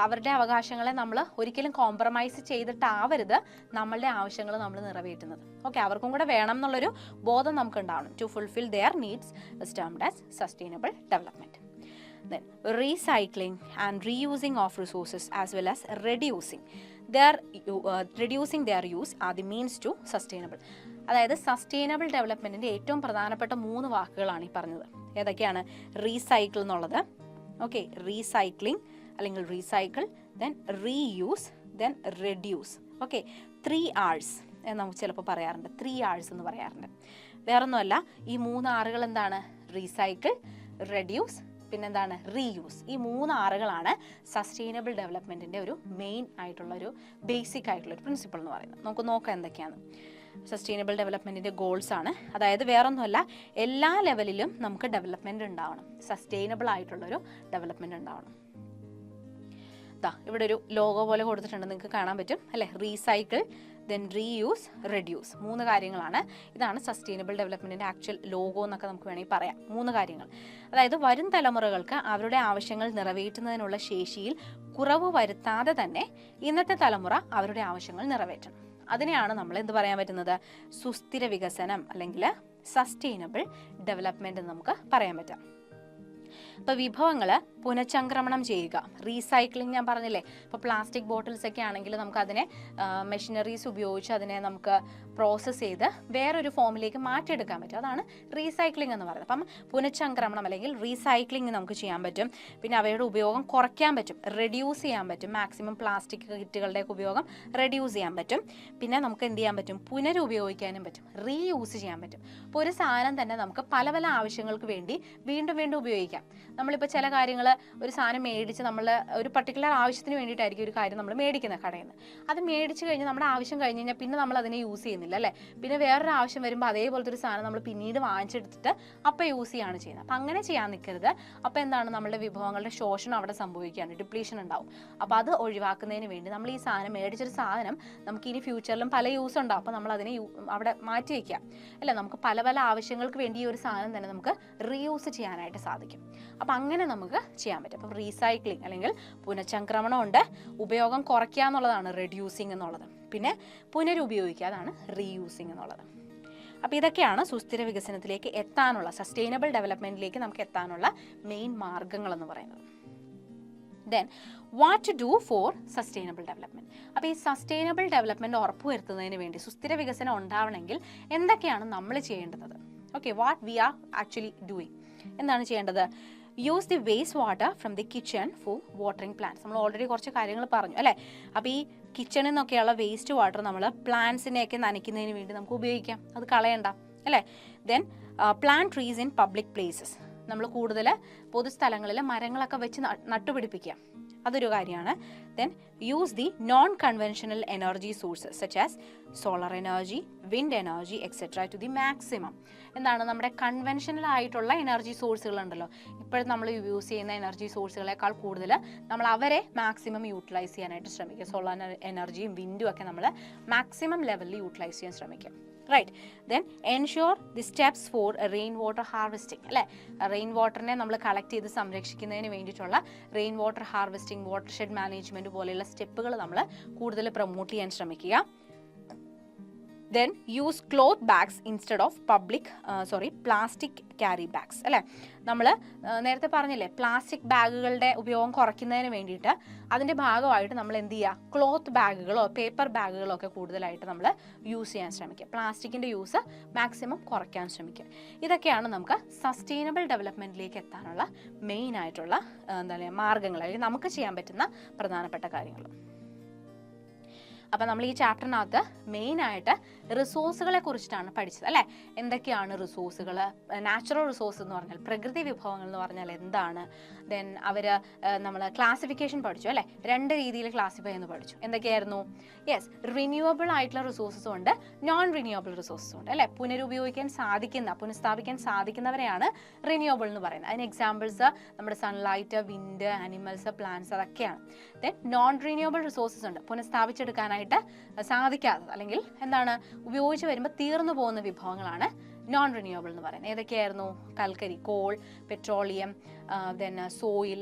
അവരുടെ അവകാശങ്ങളെ നമ്മൾ ഒരിക്കലും കോംപ്രമൈസ് ചെയ്തിട്ടാവരുത് നമ്മളുടെ ആവശ്യങ്ങൾ നമ്മൾ നിറവേറ്റുന്നത്. ഓക്കെ, അവർക്കും കൂടെ വേണം എന്നുള്ളൊരു ബോധം നമുക്ക് ഉണ്ടാവണം. To fulfil their needs is termed as sustainable development. Then recycling and reusing of resources as well as reducing their use are the means to sustainable. അതായത് സസ്റ്റൈനബിൾ ഡെവലപ്മെൻറ്റിൻ്റെ ഏറ്റവും പ്രധാനപ്പെട്ട 3 വാക്കുകളാണ് ഈ പറഞ്ഞത്. ഏതൊക്കെയാണ്? റീസൈക്കിൾ എന്നുള്ളത്, ഓക്കെ, റീസൈക്ലിംഗ് അല്ലെങ്കിൽ recycle, then reuse, then reduce. Okay, 3 R's എന്ന് നമുക്ക് ചിലപ്പോൾ പറയാറുണ്ട്. 3 R's എന്ന് പറയാറുണ്ട്. വേറൊന്നുമല്ല, ഈ 3 R'കൾ എന്താണ്? റീസൈക്കിൾ, റെഡ്യൂസ്, പിന്നെന്താണ്? റീയൂസ്. ഈ 3 R'കളാണ് സസ്റ്റൈനബിൾ ഡെവലപ്മെൻറ്റിൻ്റെ ഒരു മെയിൻ ആയിട്ടുള്ളൊരു ബേസിക് ആയിട്ടുള്ളൊരു പ്രിൻസിപ്പിൾ എന്ന് പറയുന്നത്. നമുക്ക് നോക്കാം എന്തൊക്കെയാണ് സസ്റ്റൈനബിൾ ഡെവലപ്മെൻറ്റിൻ്റെ ഗോൾസ് ആണ്. അതായത് വേറൊന്നുമല്ല, എല്ലാ ലെവലിലും നമുക്ക് ഡെവലപ്മെൻറ്റ് ഉണ്ടാവണം, സസ്റ്റൈനബിൾ ആയിട്ടുള്ളൊരു ഡെവലപ്മെൻറ്റ് ഉണ്ടാവണം. ഇവിടെ ഒരു ലോഗോ പോലെ കൊടുത്തിട്ടുണ്ട്, നിങ്ങൾക്ക് കാണാൻ പറ്റും അല്ലേ. റീസൈക്കിൾ, ദെൻ റീയൂസ്, റെഡ്യൂസ്, 3 കാര്യങ്ങളാണ്. ഇതാണ് സസ്റ്റൈനബിൾ ഡെവലപ്മെൻറ്റിൻ്റെ ആക്ച്വൽ ലോഗോ എന്നൊക്കെ നമുക്ക് വേണമെങ്കിൽ പറയാം. 3 കാര്യങ്ങൾ. അതായത് വരും തലമുറകൾക്ക് അവരുടെ ആവശ്യങ്ങൾ നിറവേറ്റുന്നതിനുള്ള ശേഷിയിൽ കുറവ് വരുത്താതെ തന്നെ ഇന്നത്തെ തലമുറ അവരുടെ ആവശ്യങ്ങൾ നിറവേറ്റണം. അതിനെയാണ് നമ്മൾ എന്ത് പറയാൻ പറ്റുന്നത്, സുസ്ഥിര വികസനം അല്ലെങ്കിൽ സസ്റ്റൈനബിൾ ഡെവലപ്മെൻറ്റ് എന്ന് നമുക്ക് പറയാൻ പറ്റാം. ഇപ്പോൾ വിഭവങ്ങൾ പുനഃചംക്രമണം ചെയ്യുക, റീസൈക്ലിംഗ് ഞാൻ പറഞ്ഞില്ലേ. ഇപ്പോൾ പ്ലാസ്റ്റിക് ബോട്ടിൽസ് ഒക്കെ ആണെങ്കിൽ നമുക്കതിനെ മെഷീനറീസ് ഉപയോഗിച്ച് അതിനെ നമുക്ക് പ്രോസസ്സ് ചെയ്ത് വേറൊരു ഫോമിലേക്ക് മാറ്റിയെടുക്കാൻ പറ്റും. അതാണ് റീസൈക്ലിംഗ് എന്ന് പറയുന്നത്. അപ്പം പുനഃചംക്രമണം അല്ലെങ്കിൽ റീസൈക്ലിംഗ് നമുക്ക് ചെയ്യാൻ പറ്റും. പിന്നെ അവയുടെ ഉപയോഗം കുറയ്ക്കാൻ പറ്റും, റെഡ്യൂസ് ചെയ്യാൻ പറ്റും. മാക്സിമം പ്ലാസ്റ്റിക് കിറ്റുകളുടെയൊക്കെ ഉപയോഗം റെഡ്യൂസ് ചെയ്യാൻ പറ്റും. പിന്നെ നമുക്ക് എന്ത് ചെയ്യാൻ പറ്റും, പുനരുപയോഗിക്കാനും പറ്റും, റീയൂസ് ചെയ്യാൻ പറ്റും. അപ്പോൾ ഒരു സാധനം തന്നെ നമുക്ക് പല പല ആവശ്യങ്ങൾക്ക് വേണ്ടി വീണ്ടും വീണ്ടും ഉപയോഗിക്കാം. നമ്മളിപ്പോൾ ചില കാര്യങ്ങൾ ഒരു സാധനം മേടിച്ച് നമ്മൾ ഒരു പർട്ടിക്കുലർ ആവശ്യത്തിന് വേണ്ടിയിട്ടായിരിക്കും ഒരു കാര്യം നമ്മൾ മേടിക്കുന്ന കടയിൽ നിന്ന്. അത് മേടിച്ച് കഴിഞ്ഞ് നമ്മുടെ ആവശ്യം കഴിഞ്ഞ് കഴിഞ്ഞാൽ പിന്നെ നമ്മൾ അതിനെ യൂസ് ചെയ്യുന്നില്ല അല്ലേ. പിന്നെ വേറൊരു ആവശ്യം വരുമ്പോൾ അതേപോലത്തെ ഒരു സാധനം നമ്മൾ പിന്നീട് വാങ്ങിച്ചെടുത്തിട്ട് അപ്പോൾ യൂസ് ചെയ്യുകയാണ് ചെയ്യുന്നത്. അപ്പം അങ്ങനെ ചെയ്യാൻ നിൽക്കരുത്. അപ്പോൾ എന്താണ്, നമ്മളുടെ വിഭവങ്ങളുടെ ശോഷണം അവിടെ സംഭവിക്കുകയാണ്, ഡിപ്ലീഷൻ ഉണ്ടാവും. അപ്പോൾ അത് ഒഴിവാക്കുന്നതിന് വേണ്ടി നമ്മൾ ഈ സാധനം മേടിച്ചൊരു സാധനം നമുക്ക് ഇനി ഫ്യൂച്ചറിലും പല യൂസ് ഉണ്ടാവും. അപ്പോൾ നമ്മൾ അതിനെ അവിടെ മാറ്റി വയ്ക്കുക അല്ലേ. നമുക്ക് പല പല ആവശ്യങ്ങൾക്ക് വേണ്ടി ഈ ഒരു സാധനം തന്നെ നമുക്ക് റീയൂസ് ചെയ്യാനായിട്ട് സാധിക്കും. അപ്പം അങ്ങനെ നമുക്ക് ചെയ്യാൻ പറ്റും. അപ്പം റീസൈക്ലിംഗ് അല്ലെങ്കിൽ പുനഃചംക്രമണം ഉണ്ട്, ഉപയോഗം കുറയ്ക്കുക എന്നുള്ളതാണ് റെഡ്യൂസിങ് എന്നുള്ളത്, പിന്നെ പുനരുപയോഗിക്കുക അതാണ് റീയൂസിങ് എന്നുള്ളത്. അപ്പോൾ ഇതൊക്കെയാണ് സുസ്ഥിര വികസനത്തിലേക്ക് എത്താനുള്ള, സസ്റ്റൈനബിൾ ഡെവലപ്മെൻറ്റിലേക്ക് നമുക്ക് എത്താനുള്ള മെയിൻ മാർഗ്ഗങ്ങൾ എന്ന് പറയുന്നത്. Then what to do for sustainable development. അപ്പോൾ ഈ സസ്റ്റൈനബിൾ ഡെവലപ്മെൻറ്റ് ഉറപ്പുവരുത്തുന്നതിന് വേണ്ടി, സുസ്ഥിര വികസനം ഉണ്ടാവണമെങ്കിൽ എന്തൊക്കെയാണ് നമ്മൾ ചെയ്യേണ്ടത്? Okay, what we are actually doing. എന്താണ് ചെയ്യേണ്ടത്? Use the waste water from the kitchen for watering plants. നമ്മൾ ഓൾറെഡി കുറച്ച് കാര്യങ്ങൾ പറഞ്ഞു അല്ലേ. അപ്പോൾ ഈ കിച്ചണിൽ നിന്നൊക്കെയുള്ള വേസ്റ്റ് വാട്ടർ നമ്മൾ പ്ലാന്റ്സിനെയൊക്കെ നനയ്ക്കുന്നതിന് വേണ്ടി നമുക്ക് ഉപയോഗിക്കാം, അത് കളയണ്ട അല്ലേ. Then plant trees in public places. നമ്മൾ കൂടുതൽ പൊതുസ്ഥലങ്ങളിൽ മരങ്ങളൊക്കെ വെച്ച് നട്ടുപിടിപ്പിക്കുക, അതൊരു കാര്യമാണ്. Then use the non conventional energy sources such as solar energy, wind energy etcetera to the maximum. എന്താണ്, നമ്മുടെ കൺവെൻഷണൽ ആയിട്ടുള്ള എനർജി സോഴ്സുകളുണ്ടല്ലോ, ഇപ്പോഴും നമ്മൾ യൂസ് ചെയ്യുന്ന എനർജി സോഴ്സുകളെക്കാൾ കൂടുതൽ നമ്മൾ അവരെ മാക്സിമം യൂട്ടിലൈസ് ചെയ്യാനായിട്ട് ശ്രമിക്കുക. സോളർ എനർജിയും വിൻഡും ഒക്കെ നമ്മൾ മാക്സിമം ലെവലിൽ യൂട്ടിലൈസ് ചെയ്യാൻ ശ്രമിക്കുക. Right. Then ensure the steps for rain water harvesting അല്ലേ. റെയിൻ വാട്ടറിനെ നമ്മൾ കളക്ട് ചെയ്ത് സംരക്ഷിക്കുന്നതിന് വേണ്ടിയിട്ടുള്ള rain water harvesting, water shed management പോലെയുള്ള സ്റ്റെപ്പുകൾ നമ്മൾ കൂടുതൽ പ്രൊമോട്ട് ചെയ്യാൻ ശ്രമിക്കുക. Then use cloth bags instead of plastic carry bags അല്ലേ. നമ്മൾ നേരത്തെ പറഞ്ഞില്ലേ, പ്ലാസ്റ്റിക് ബാഗുകളുടെ ഉപയോഗം കുറയ്ക്കുന്നതിന് വേണ്ടിയിട്ട് അതിൻ്റെ ഭാഗമായിട്ട് നമ്മൾ എന്ത് ചെയ്യുക, ക്ലോത്ത് ബാഗുകളോ പേപ്പർ ബാഗുകളോ ഒക്കെ കൂടുതലായിട്ട് നമ്മൾ യൂസ് ചെയ്യാൻ ശ്രമിക്കുക. പ്ലാസ്റ്റിക്കിൻ്റെ യൂസ് മാക്സിമം കുറയ്ക്കാൻ ശ്രമിക്കുക. ഇതൊക്കെയാണ് നമുക്ക് സസ്റ്റൈനബിൾ ഡെവലപ്മെൻറ്റിലേക്ക് എത്താനുള്ള മെയിൻ ആയിട്ടുള്ള എന്താ പറയുക മാർഗ്ഗങ്ങൾ, അല്ലെങ്കിൽ നമുക്ക് ചെയ്യാൻ പറ്റുന്ന പ്രധാനപ്പെട്ട കാര്യങ്ങൾ. അപ്പം നമ്മൾ ഈ ചാപ്റ്ററിനകത്ത് മെയിനായിട്ട് റിസോഴ്സുകളെ കുറിച്ചിട്ടാണ് പഠിച്ചത് അല്ലേ. എന്തൊക്കെയാണ് റിസോഴ്സുകൾ? നാച്ചുറൽ റിസോഴ്സ് എന്ന് പറഞ്ഞാൽ, പ്രകൃതി വിഭവങ്ങൾ എന്ന് പറഞ്ഞാൽ എന്താണ്? ദെൻ നമ്മൾ ക്ലാസിഫിക്കേഷൻ പഠിച്ചു അല്ലേ. 2 രീതിയിൽ ക്ലാസിഫൈ എന്ന് പഠിച്ചു. എന്തൊക്കെയായിരുന്നു? യെസ്, റിന്യൂവബിൾ ആയിട്ടുള്ള റിസോഴ്സസും ഉണ്ട്, നോൺ റിന്യൂവബിൾ റിസോഴ്സസും ഉണ്ട് അല്ലേ. പുനഃസ്ഥാപിക്കാൻ സാധിക്കുന്നവരെയാണ് റിന്യൂവബിൾ എന്ന് പറയുന്നത്. അതിന് എക്സാമ്പിൾസ് നമ്മുടെ സൺലൈറ്റ്, വിൻഡ്, ആനിമൽസ്, പ്ലാന്റ്സ്, അതൊക്കെയാണ്. ദെൻ നോൺ റിന്യൂവബിൾ റിസോഴ്സസ് ഉണ്ട്, പുനഃസ്ഥാപിച്ചെടുക്കാനായിട്ട് സാധിക്കാത്തത് അല്ലെങ്കിൽ എന്താണ് ഉപയോഗിച്ച് വരുമ്പോൾ തീർന്നു പോകുന്ന വിഭവങ്ങളാണ് നോൺ റിന്യൂവബിൾ എന്ന് പറയുന്നത്. ഏതൊക്കെയായിരുന്നു? കൽക്കരി, call, petroleum, then soil,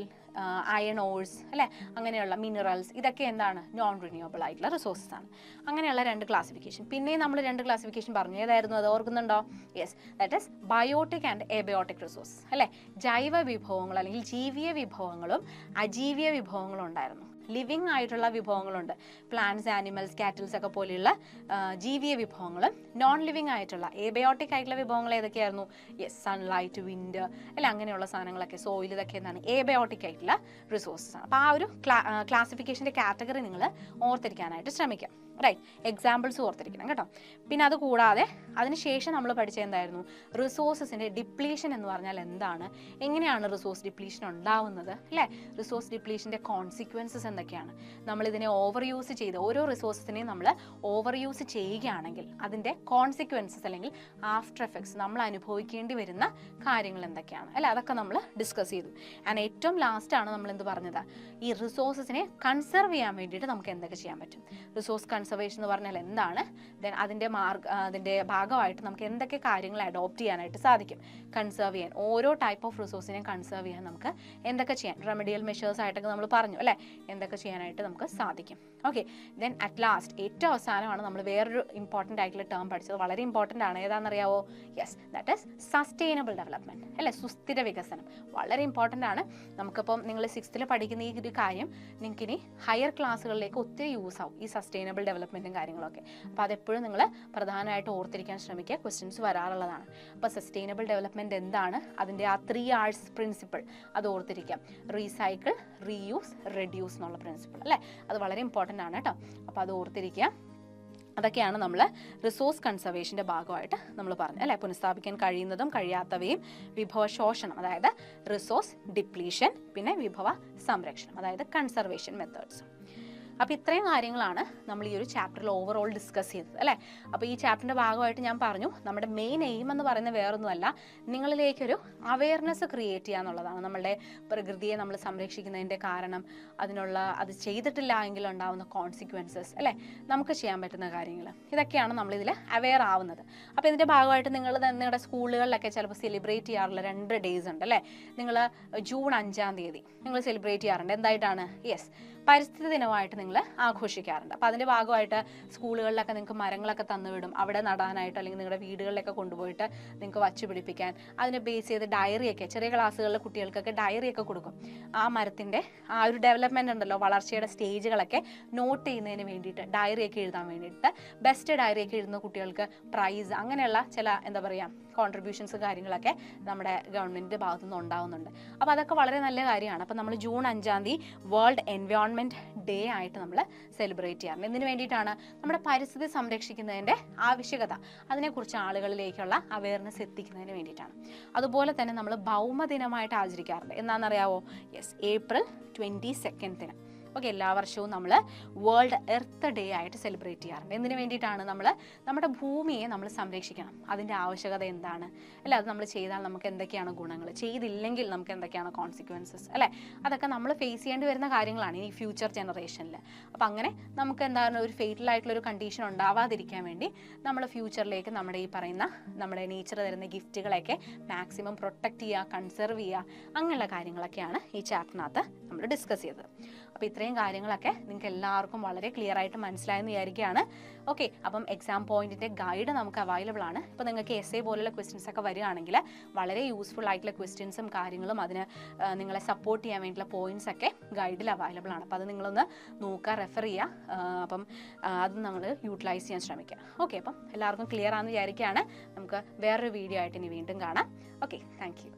iron horse അല്ലേ, അങ്ങനെയുള്ള മിനറൽസ്, ഇതൊക്കെ എന്താണ് നോൺ റിന്യൂവബിൾ ആയിട്ടുള്ള റിസോഴ്സസ് ആണ്. അങ്ങനെയുള്ള 2 ക്ലാസിഫിക്കേഷൻ. പിന്നെയും നമ്മൾ 2 ക്ലാസിഫിക്കേഷൻ പറഞ്ഞു. ഏതായിരുന്നു അത്, ഓർക്കുന്നുണ്ടോ? Yes, that is biotic and abiotic resource അല്ലേ. ജൈവ വിഭവങ്ങൾ അല്ലെങ്കിൽ ജീവിയ വിഭവങ്ങളും അജീവിയ വിഭവങ്ങളും ഉണ്ടായിരുന്നു. ലിവിങ് ആയിട്ടുള്ള വിഭവങ്ങളുണ്ട്, പ്ലാന്റ്സ്, ആനിമൽസ്, കാറ്റിൽസ് ഒക്കെ പോലെയുള്ള ജീവിയ വിഭവങ്ങളും നോൺ ലിവിങ് ആയിട്ടുള്ള എബയോട്ടിക് ആയിട്ടുള്ള വിഭവങ്ങൾ ഏതൊക്കെയായിരുന്നു? യെസ്, സൺലൈറ്റ്, വിൻഡ് അല്ല, അങ്ങനെയുള്ള സാധനങ്ങളൊക്കെ, സോയിൽ, ഇതൊക്കെ എന്താണ് എബയോട്ടിക് ആയിട്ടുള്ള റിസോഴ്സസ് ആണ്. അപ്പോൾ ആ ഒരു ക്ലാസിഫിക്കേഷൻ്റെ കാറ്റഗറി നിങ്ങൾ ഓർത്തിരിക്കാനായിട്ട് ശ്രമിക്കാം. റൈറ്റ്, എക്സാമ്പിൾസ് ഓർത്തിരിക്കണം കേട്ടോ. പിന്നെ അത് കൂടാതെ അതിനുശേഷം നമ്മൾ പഠിച്ചത് എന്തായിരുന്നു? റിസോഴ്സസിൻ്റെ ഡിപ്ലീഷൻ എന്ന് പറഞ്ഞാൽ എന്താണ്, എങ്ങനെയാണ് റിസോഴ്സ് ഡിപ്ലീഷൻ ഉണ്ടാവുന്നത് അല്ലേ, റിസോഴ്സ് ഡിപ്ലീഷൻ്റെ കോൺസിക്വൻസസ് എന്തൊക്കെയാണ്? നമ്മളിതിനെ ഓവർ യൂസ് ചെയ്ത് ഓരോ റിസോഴ്സിനെയും നമ്മൾ ഓവർ യൂസ് ചെയ്യുകയാണെങ്കിൽ അതിൻ്റെ കോൺസിക്വൻസസ് അല്ലെങ്കിൽ ആഫ്റ്റർ എഫക്ട്സ് നമ്മൾ അനുഭവിക്കേണ്ടി വരുന്ന കാര്യങ്ങൾ എന്തൊക്കെയാണ് അല്ലേ? അതൊക്കെ നമ്മൾ ഡിസ്കസ് ചെയ്തു. ആൻഡ് ഏറ്റവും ലാസ്റ്റാണ് നമ്മൾ എന്ത് പറഞ്ഞത്? ഈ റിസോഴ്സസിനെ കൺസർവ് ചെയ്യാൻ വേണ്ടിയിട്ട് നമുക്ക് എന്തൊക്കെ ചെയ്യാൻ പറ്റും? റിസോഴ്സ് കൺസർവേഷൻ എന്ന് പറഞ്ഞാൽ എന്താണ്? ദെൻ അതിൻ്റെ ഭാഗമായിട്ട് നമുക്ക് എന്തൊക്കെ കാര്യങ്ങൾ അഡോപ്റ്റ് ചെയ്യാനായിട്ട് സാധിക്കും? കൺസർവ് ചെയ്യാൻ, ഓരോ ടൈപ്പ് ഓഫ് റിസോഴ്സിനെയും കൺസർവ് ചെയ്യാൻ നമുക്ക് എന്തൊക്കെ ചെയ്യാൻ, റെമഡിയൽ മെഷേഴ്സ് ആയിട്ടൊക്കെ നമ്മൾ പറഞ്ഞു അല്ലേ, എന്തൊക്കെ ചെയ്യാനായിട്ട് നമുക്ക് സാധിക്കും. ഓക്കെ, ദെൻ അറ്റ് ലാസ്റ്റ് ഏറ്റവും അവസാനമാണ് നമ്മൾ വേറൊരു ഇമ്പോർട്ടൻ്റ് ആയിട്ടുള്ള ടേം പഠിച്ചത്. വളരെ ഇമ്പോർട്ടൻ്റ് ആണ്. ഏതാണെന്നറിയാവോ? Yes, that is sustainable development അല്ലേ, സുസ്ഥിര വികസനം. വളരെ ഇമ്പോർട്ടൻ്റ് ആണ്. നമുക്കിപ്പം നിങ്ങൾ 6th പഠിക്കുന്ന ഈ ഒരു കാര്യം നിങ്ങൾക്ക് ഇനി ഹയർ ക്ലാസ്സുകളിലേക്ക് ഒത്തിരി യൂസ് ആവും, ഈ സസ്റ്റൈനബിൾ ഡെവലപ്മെൻറ്റും കാര്യങ്ങളൊക്കെ. അപ്പോൾ അതെപ്പോഴും നിങ്ങൾ പ്രധാനമായിട്ട് ഓർത്തിരിക്കാൻ ശ്രമിക്കുക, ക്വസ്റ്റ്യൻസ് വരാറുള്ളതാണ്. അപ്പോൾ സസ്റ്റൈനബിൾ ഡെവലപ്മെൻറ്റ് എന്താണ്, അതിൻ്റെ ആ 3 R's പ്രിൻസിപ്പിൾ അത് ഓർത്തിരിക്കാം. റീസൈക്കിൾ, റീയൂസ്, റെഡ്യൂസ് എന്നുള്ള പ്രിൻസിപ്പിൾ അല്ലേ, അത് വളരെ ഇമ്പോർട്ടൻ്റ് ആണ് കേട്ടോ. അപ്പോൾ അത് ഓർത്തിരിക്കുക. അതൊക്കെയാണ് നമ്മൾ റിസോഴ്സ് കൺസർവേഷൻ്റെ ഭാഗമായിട്ട് നമ്മൾ പറഞ്ഞു അല്ലേ. പുനഃസ്ഥാപിക്കാൻ കഴിയുന്നതും കഴിയാത്തവയും, വിഭവ ശോഷണം അതായത് റിസോഴ്സ് ഡിപ്ലീഷൻ, പിന്നെ വിഭവ സംരക്ഷണം അതായത് കൺസർവേഷൻ മെത്തേഡ്സ്. അപ്പോൾ ഇത്രയും കാര്യങ്ങളാണ് നമ്മൾ ഈ ഒരു ചാപ്റ്ററിൽ ഓവറോൾ ഡിസ്കസ് ചെയ്തത് അല്ലേ. അപ്പോൾ ഈ ചാപ്റ്ററിൻ്റെ ഭാഗമായിട്ട് ഞാൻ പറഞ്ഞു നമ്മുടെ മെയിൻ എയിം എന്ന് പറയുന്നത് വേറൊന്നുമല്ല, നിങ്ങളിലേക്കൊരു അവയർനെസ് ക്രിയേറ്റ് ചെയ്യുക എന്നുള്ളതാണ്. നമ്മളുടെ പ്രകൃതിയെ നമ്മൾ സംരക്ഷിക്കുന്നതിൻ്റെ കാരണം, അത് ചെയ്തിട്ടില്ല എങ്കിൽ ഉണ്ടാവുന്ന കോൺസിക്വൻസസ് അല്ലേ, നമുക്ക് ചെയ്യാൻ പറ്റുന്ന കാര്യങ്ങൾ, ഇതൊക്കെയാണ് നമ്മളിതിൽ അവെയർ ആവുന്നത്. അപ്പോൾ ഇതിൻ്റെ ഭാഗമായിട്ട് നിങ്ങളുടെ സ്കൂളുകളിലൊക്കെ ചിലപ്പോൾ സെലിബ്രേറ്റ് ചെയ്യാറുള്ള 2 ഡേയ്സ് ഉണ്ട് അല്ലേ. നിങ്ങൾ ജൂൺ 5-ാം തീയതി നിങ്ങൾ സെലിബ്രേറ്റ് ചെയ്യാറുണ്ട്. എന്തായിട്ടാണ്? യെസ്, പരിസ്ഥിതി ദിനമായിട്ട് നിങ്ങൾ ആഘോഷിക്കാറുണ്ട്. അപ്പോൾ അതിൻ്റെ ഭാഗമായിട്ട് സ്കൂളുകളിലൊക്കെ നിങ്ങൾക്ക് മരങ്ങളൊക്കെ തന്നുവിടും, അവിടെ നടാനായിട്ട്, അല്ലെങ്കിൽ നിങ്ങളുടെ വീടുകളിലൊക്കെ കൊണ്ടുപോയിട്ട് നിങ്ങൾക്ക് വച്ച് പിടിപ്പിക്കാൻ. അതിനെ ബേസ് ചെയ്ത് ഡയറിയൊക്കെ, ചെറിയ ക്ലാസ്സുകളിലെ കുട്ടികൾക്കൊക്കെ ഡയറിയൊക്കെ കൊടുക്കും. ആ മരത്തിൻ്റെ ആ ഒരു ഡെവലപ്മെൻ്റ് ഉണ്ടല്ലോ, വളർച്ചയുടെ സ്റ്റേജുകളൊക്കെ നോട്ട് ചെയ്യുന്നതിന് വേണ്ടിയിട്ട്, ഡയറിയൊക്കെ എഴുതാൻ വേണ്ടിയിട്ട്, ബെസ്റ്റ് ഡയറിയൊക്കെ എഴുതുന്ന കുട്ടികൾക്ക് പ്രൈസ്, അങ്ങനെയുള്ള ചില എന്താ പറയുക കോൺട്രിബ്യൂഷൻസ് കാര്യങ്ങളൊക്കെ നമ്മുടെ ഗവൺമെൻറ്റിൻ്റെ ഭാഗത്തുനിന്ന് ഉണ്ടാകുന്നുണ്ട്. അപ്പോൾ അതൊക്കെ വളരെ നല്ല കാര്യമാണ്. അപ്പോൾ നമ്മൾ ജൂൺ 5-ാം തീയതി വേൾഡ് എൻവയോൺമെൻറ്റ് ഡേ ആയിട്ട് നമ്മൾ സെലിബ്രേറ്റ് ചെയ്യാറുണ്ട്. എന്തിനു വേണ്ടിയിട്ടാണ്? നമ്മുടെ പരിസ്ഥിതി സംരക്ഷിക്കുന്നതിൻ്റെ ആവശ്യകത, അതിനെക്കുറിച്ച് ആളുകളിലേക്കുള്ള അവയർനെസ് എത്തിക്കുന്നതിന് വേണ്ടിയിട്ടാണ്. അതുപോലെ തന്നെ നമ്മൾ ഭൗമദിനമായിട്ട് ആചരിക്കാറുണ്ട്. എന്താണെന്നറിയാവോ? യെസ്, ഏപ്രിൽ 22 ഓക്കെ, എല്ലാ വർഷവും നമ്മൾ വേൾഡ് എർത്ത് ഡേ ആയിട്ട് സെലിബ്രേറ്റ് ചെയ്യാറുണ്ട്. എന്തിനു വേണ്ടിയിട്ടാണ്? നമ്മുടെ ഭൂമിയെ നമ്മൾ സംരക്ഷിക്കണം, അതിൻ്റെ ആവശ്യകത എന്താണ് അല്ലേ, അത് നമ്മൾ ചെയ്താൽ നമുക്ക് എന്തൊക്കെയാണ് ഗുണങ്ങൾ, ചെയ്തില്ലെങ്കിൽ നമുക്ക് എന്തൊക്കെയാണ് കോൺസിക്വൻസസ് അല്ലേ, അതൊക്കെ നമ്മൾ ഫേസ് ചെയ്യേണ്ടി വരുന്ന കാര്യങ്ങളാണ് ഈ ഫ്യൂച്ചർ ജനറേഷനിൽ. അപ്പോൾ അങ്ങനെ നമുക്ക് എന്താണ് ഒരു ഫെയ്റ്റൽ ആയിട്ടുള്ളൊരു കണ്ടീഷൻ ഉണ്ടാവാതിരിക്കാൻ വേണ്ടി നമ്മൾ ഫ്യൂച്ചറിലേക്ക് നമ്മുടെ ഈ പറയുന്ന നമ്മുടെ നേച്ചർ തരുന്ന ഗിഫ്റ്റുകളൊക്കെ മാക്സിമം പ്രൊട്ടക്റ്റ് ചെയ്യുക, കൺസർവ് ചെയ്യുക, അങ്ങനെയുള്ള കാര്യങ്ങളൊക്കെയാണ് ഈ ചാപ്റ്ററിനകത്ത് നമ്മൾ ഡിസ്കസ് ചെയ്തത്. അപ്പോൾ ഇത്രയും കാര്യങ്ങളൊക്കെ നിങ്ങൾക്ക് എല്ലാവർക്കും വളരെ ക്ലിയർ ആയിട്ട് മനസ്സിലായെന്ന് വിചാരിക്കുകയാണ്. ഓക്കെ, അപ്പം എക്സാം പോയിന്റിൻ്റെ ഗൈഡ് നമുക്ക് അവൈലബിൾ ആണ്. ഇപ്പോൾ നിങ്ങൾക്ക് essay പോലുള്ള ക്വസ്റ്റ്യൻസ് ഒക്കെ വരികയാണെങ്കിൽ വളരെ യൂസ്ഫുൾ ആയിട്ടുള്ള ക്വസ്റ്റ്യൻസും കാര്യങ്ങളും അതിന് നിങ്ങളെ സപ്പോർട്ട് ചെയ്യാൻ വേണ്ടിയിട്ടുള്ള പോയിന്റ്സ് ഒക്കെ ഗൈഡിൽ അവൈലബിൾ ആണ്. അപ്പോൾ അത് നിങ്ങളൊന്ന് നോക്കുക, റെഫർ ചെയ്യുക. അപ്പം അത് നമ്മൾ യൂട്ടിലൈസ് ചെയ്യാൻ ശ്രമിക്കുക. ഓക്കെ, അപ്പം എല്ലാവർക്കും ക്ലിയർ ആണെന്ന് വിചാരിക്കുകയാണ്. നമുക്ക് വേറൊരു വീഡിയോ ആയിട്ട് ഇനി വീണ്ടും കാണാം. Okay, thank you.